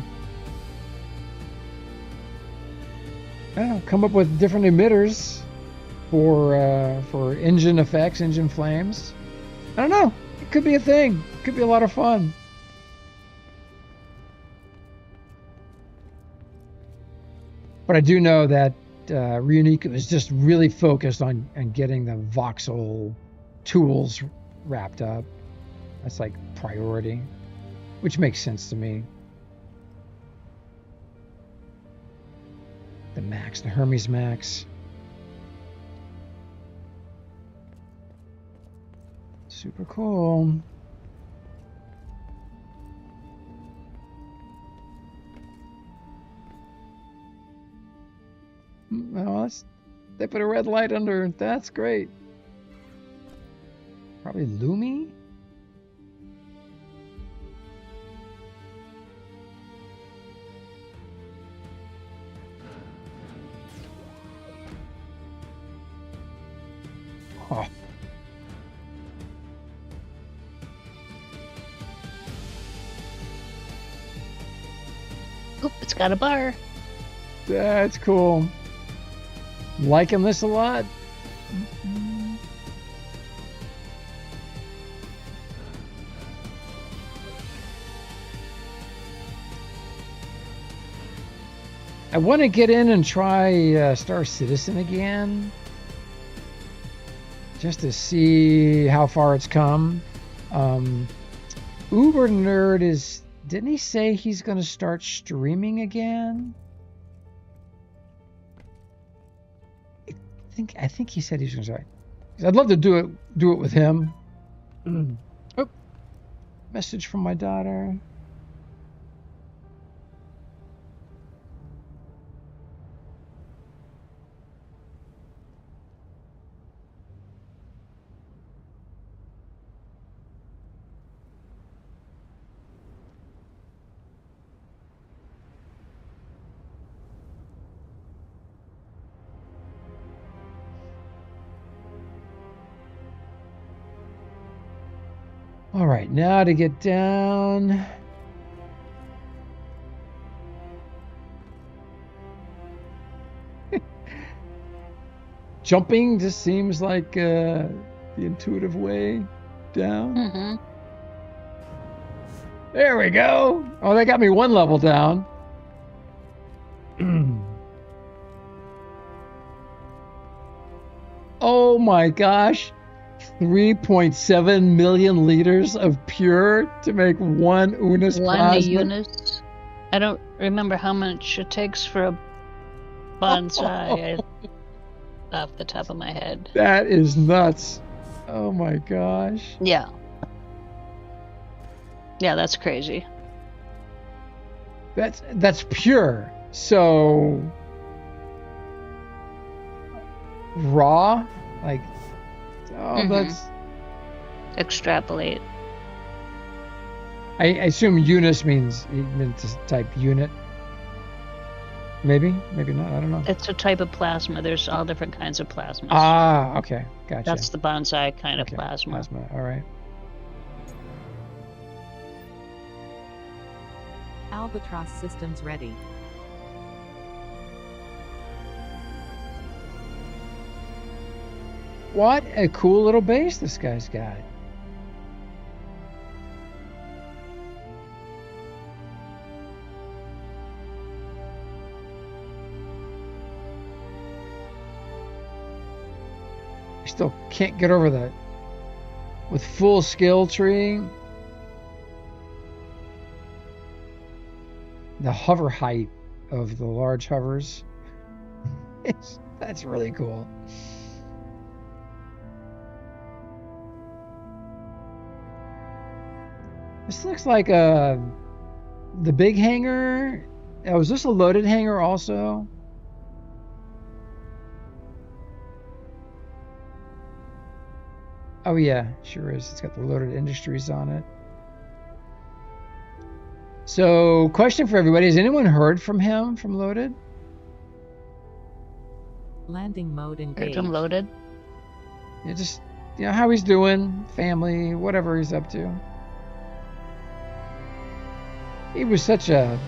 don't know, come up with different emitters for engine effects, engine flames. I don't know. It could be a thing. It could be a lot of fun. But I do know that Ryuniku is just really focused on getting the voxel tools wrapped up. That's like priority, which makes sense to me. The Max, the Hermes Max. Super cool. Oh, they put a red light under. That's great. Probably Lumi? Oh. Oop, it's got a bar. That's cool. Liking this a lot. I want to get in and try Star Citizen again, just to see how far it's come. Uber Nerd didn't he say he's going to start streaming again? I think he said he's going to start. I'd love to do it with him. Oh, message from my daughter. All right, now to get down. Jumping just seems like the intuitive way down. Mm-hmm. There we go. Oh, they got me one level down. Oh my gosh. 3.7 million liters of pure to make one Unis plasma. One Unis. I don't remember how much it takes for a bonsai off the top of my head. That is nuts. Oh my gosh. Yeah. Yeah, that's crazy. That's pure. So raw, like, oh, that's. Extrapolate. I assume Unis means he meant to type unit. Maybe not. I don't know. It's a type of plasma. There's all different kinds of plasmas. Ah, okay, gotcha. That's the bonsai kind of plasma. All right. Albatross systems ready. What a cool little base this guy's got. I still can't get over that. With full skill tree, the hover height of the large hovers, that's really cool. This looks like the big hangar. Oh, is this a loaded hangar also? Oh yeah, sure is. It's got the loaded industries on it. So, question for everybody: has anyone heard from him from Loaded? Landing mode engaged. Heard him loaded. Yeah, just how he's doing, family, whatever he's up to. He was such a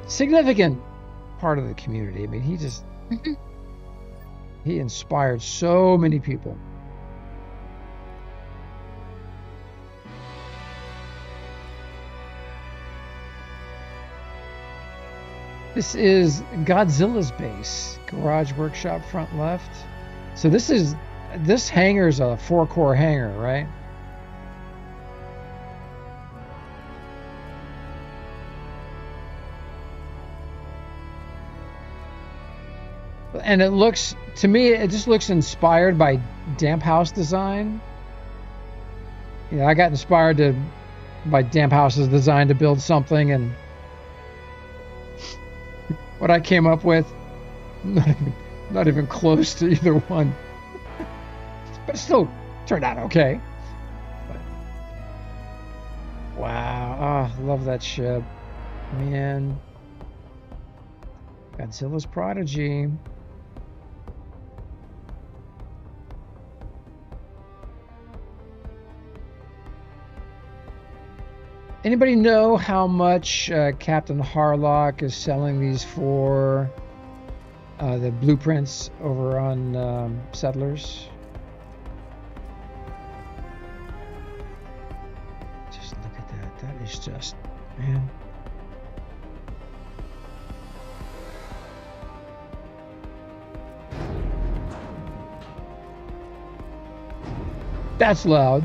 significant part of the community. I mean, he just he inspired so many people. This is Godzilla's base, garage workshop front left. So this hangar's a 4-core hangar, right? And it looks, to me, it just looks inspired by Damp House design. I got inspired by Damp House's design to build something, and what I came up with, not even close to either one. But it still turned out okay. But, wow, oh, love that ship. Man. Godzilla's Prodigy. Anybody know how much Captain Harlock is selling these for? The blueprints over on Settlers. Just look at that. That is just, man. That's loud.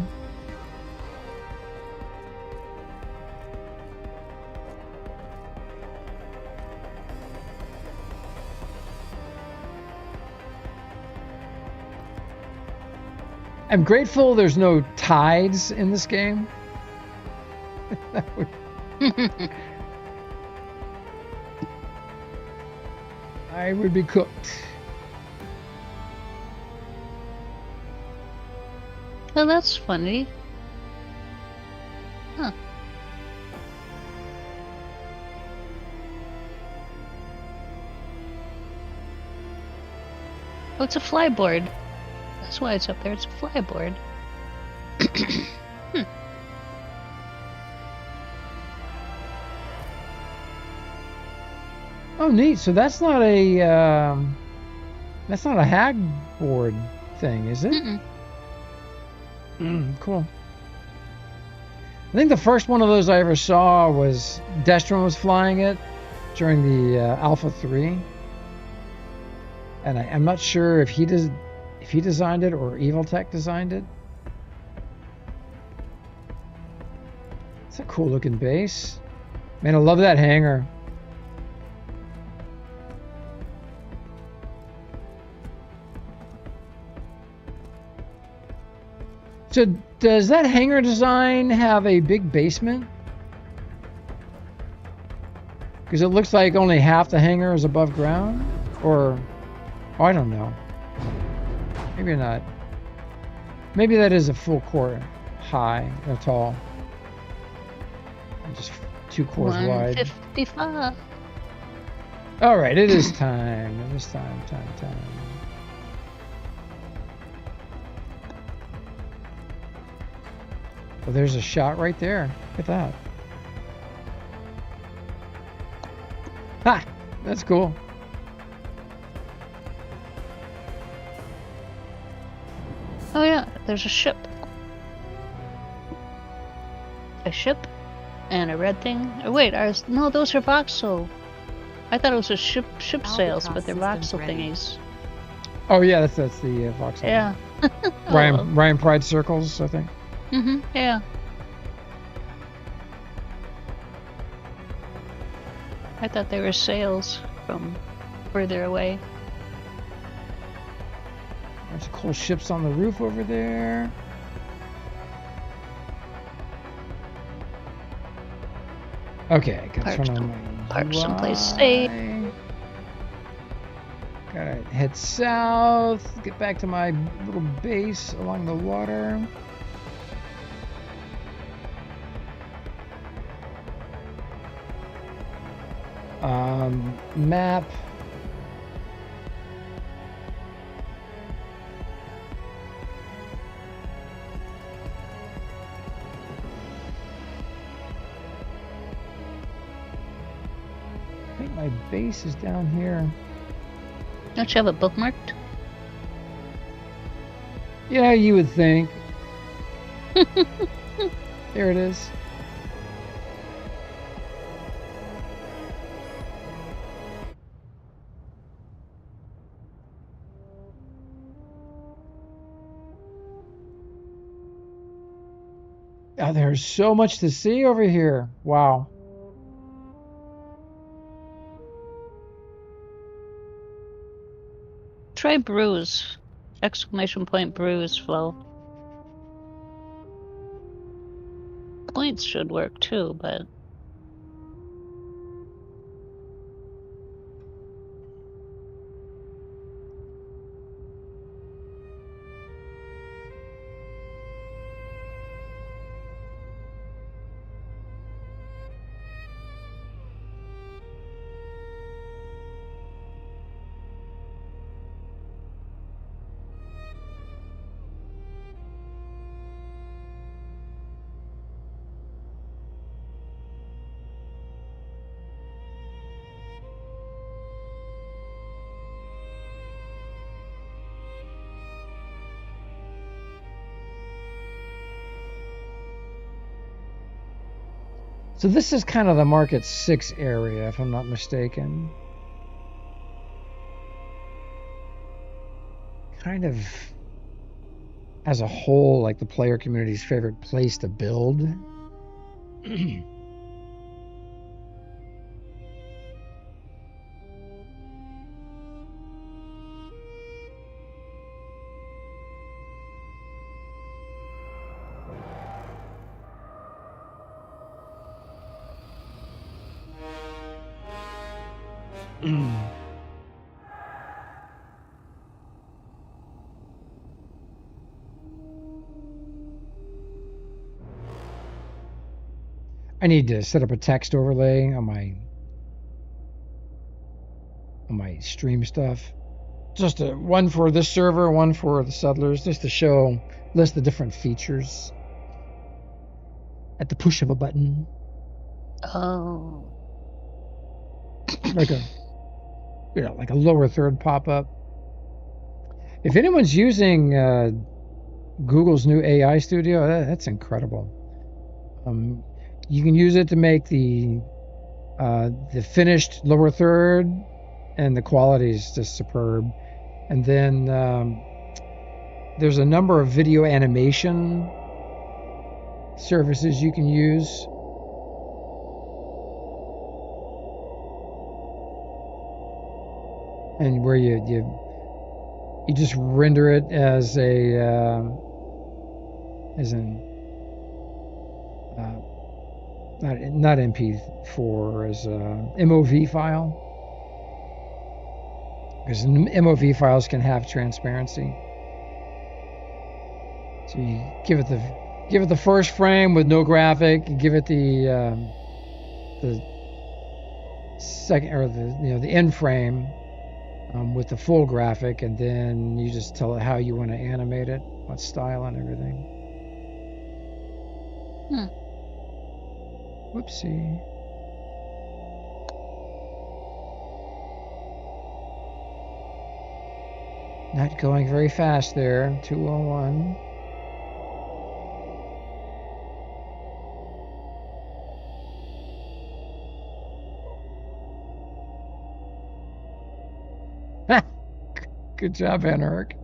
I'm grateful there's no tides in this game. I would be cooked. Well, that's funny. Huh. Oh, it's a flyboard. That's why it's up there. It's a flyboard. Oh, neat. So that's not a hag board thing, is it? Cool. I think the first one of those I ever saw was Destron was flying it during the Alpha 3, and I'm not sure if he designed it or Evil Tech designed it. It's a cool looking base. Man, I love that hangar. So does that hangar design have a big basement? Because it looks like only half the hangar is above ground, or I don't know. Maybe not. Maybe that is a full core high or tall. Just 2 cores wide. 155. All right, it is time. It is time. Well, there's a shot right there. Look at that. Ha! That's cool. Oh yeah, there's a ship. A ship and a red thing. Oh, wait, no, those are voxel. I thought it was a ship sails, but they're Albatross voxel systems ready. thingies. Oh yeah, that's the Voxel. Yeah. Ryan Pride circles, I think. Yeah. I thought they were sails from further away. There's cool ships on the roof over there. Okay, gotta turn on my Park UI. someplace safe. Gotta head south, get back to my little base along the water. Map. I think my base is down here. Don't you have it bookmarked? Yeah, you would think. There it is. Oh, there's so much to see over here. Wow. Try bruise. Exclamation point bruise flow. Points should work too, but So this is kind of the Market 6 area, if I'm not mistaken. Kind of, as a whole, like the player community's favorite place to build. I need to set up a text overlay on my stream stuff. Just one for this server, one for the settlers, just to list the different features at the push of a button. oh, Like a lower third pop-up. If anyone's using Google's new AI Studio, that's incredible. You can use it to make the finished lower third, and the quality is just superb. And then there's a number of video animation services you can use. And where you just render it as an not MP4, as a MOV file, because MOV files can have transparency. So you give it the first frame with no graphic, you give it the second, or the end frame with the full graphic, and then you just tell it how you want to animate it, what style and everything. Whoopsie. Not going very fast there. 201. Good job, Henrik.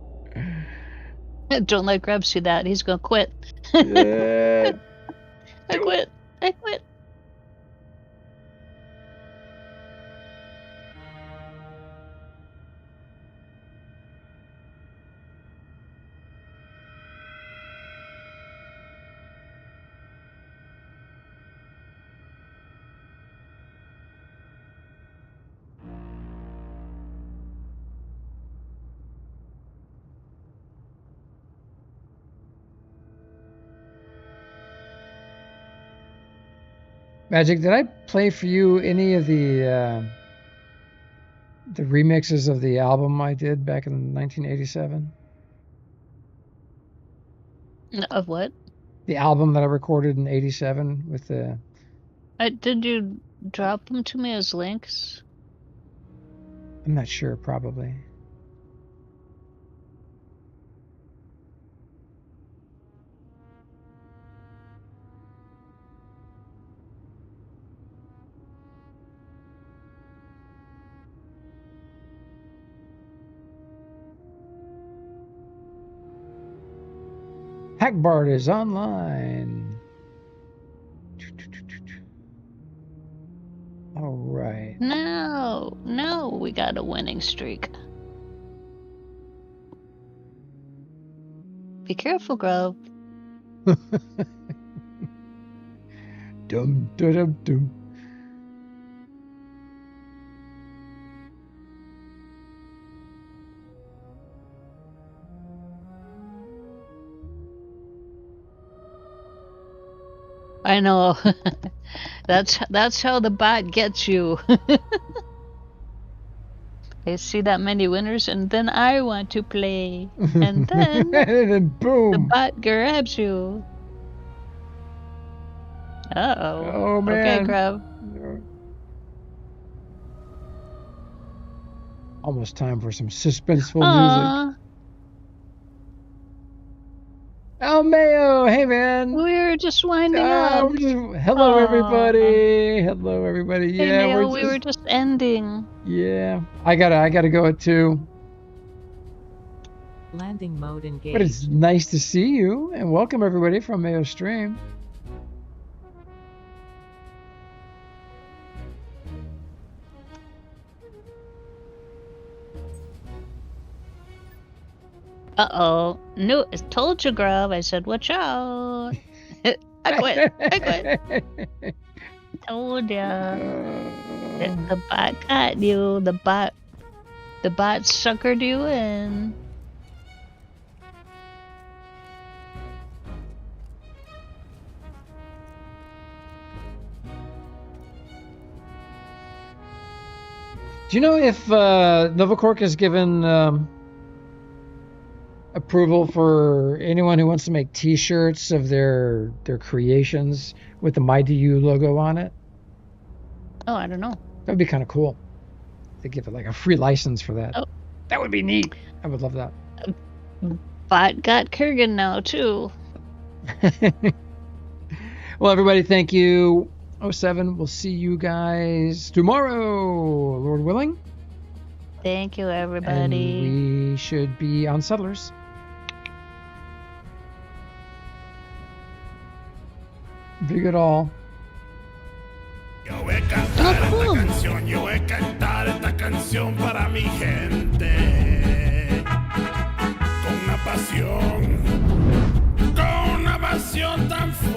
Don't let Grub see that. He's gonna quit. Yeah. I quit. I quit. Mhaijik, did I play for you any of the remixes of the album I did back in 1987? Of what? The album that I recorded in 87 with the... Did you drop them to me as links? I'm not sure, probably. Hackbart is online. All right. No, we got a winning streak. Be careful, Grove. Dum dum dum dum. I know. That's how the bot gets you. They see that many winners, and then I want to play, and then And then boom. the bot grabs you. Uh-oh. Oh, man. Okay, Grub. Almost time for some suspenseful music. Aw, Oh, Mayo, hey man. we were just winding up. Hello, Aw. everybody. Hello, everybody. Hey, Yeah, Mayo, we were just ending. Yeah, I gotta go at 2. Landing mode engaged. But it's nice to see you and welcome everybody from Mayo Stream. Uh-oh. No, I told you, Grub. I said, watch out. I quit. I quit. Told ya. The bot got you. The bot suckered you in. Do you know if Novacork has given approval for anyone who wants to make T-shirts of their creations with the MyDU logo on it? Oh, I don't know. That would be kind of cool. They give it like a free license for that. Oh. That would be neat. I would love that. Bot got Kurgan now, too. Well, everybody, thank you. 07, we'll see you guys tomorrow, Lord willing. Thank you, And everybody. we should be on Settlers. Be good all. Yo voy a cantar esta canción, yo voy a cantar esta canción para mi gente. Con una pasión tan fuerte.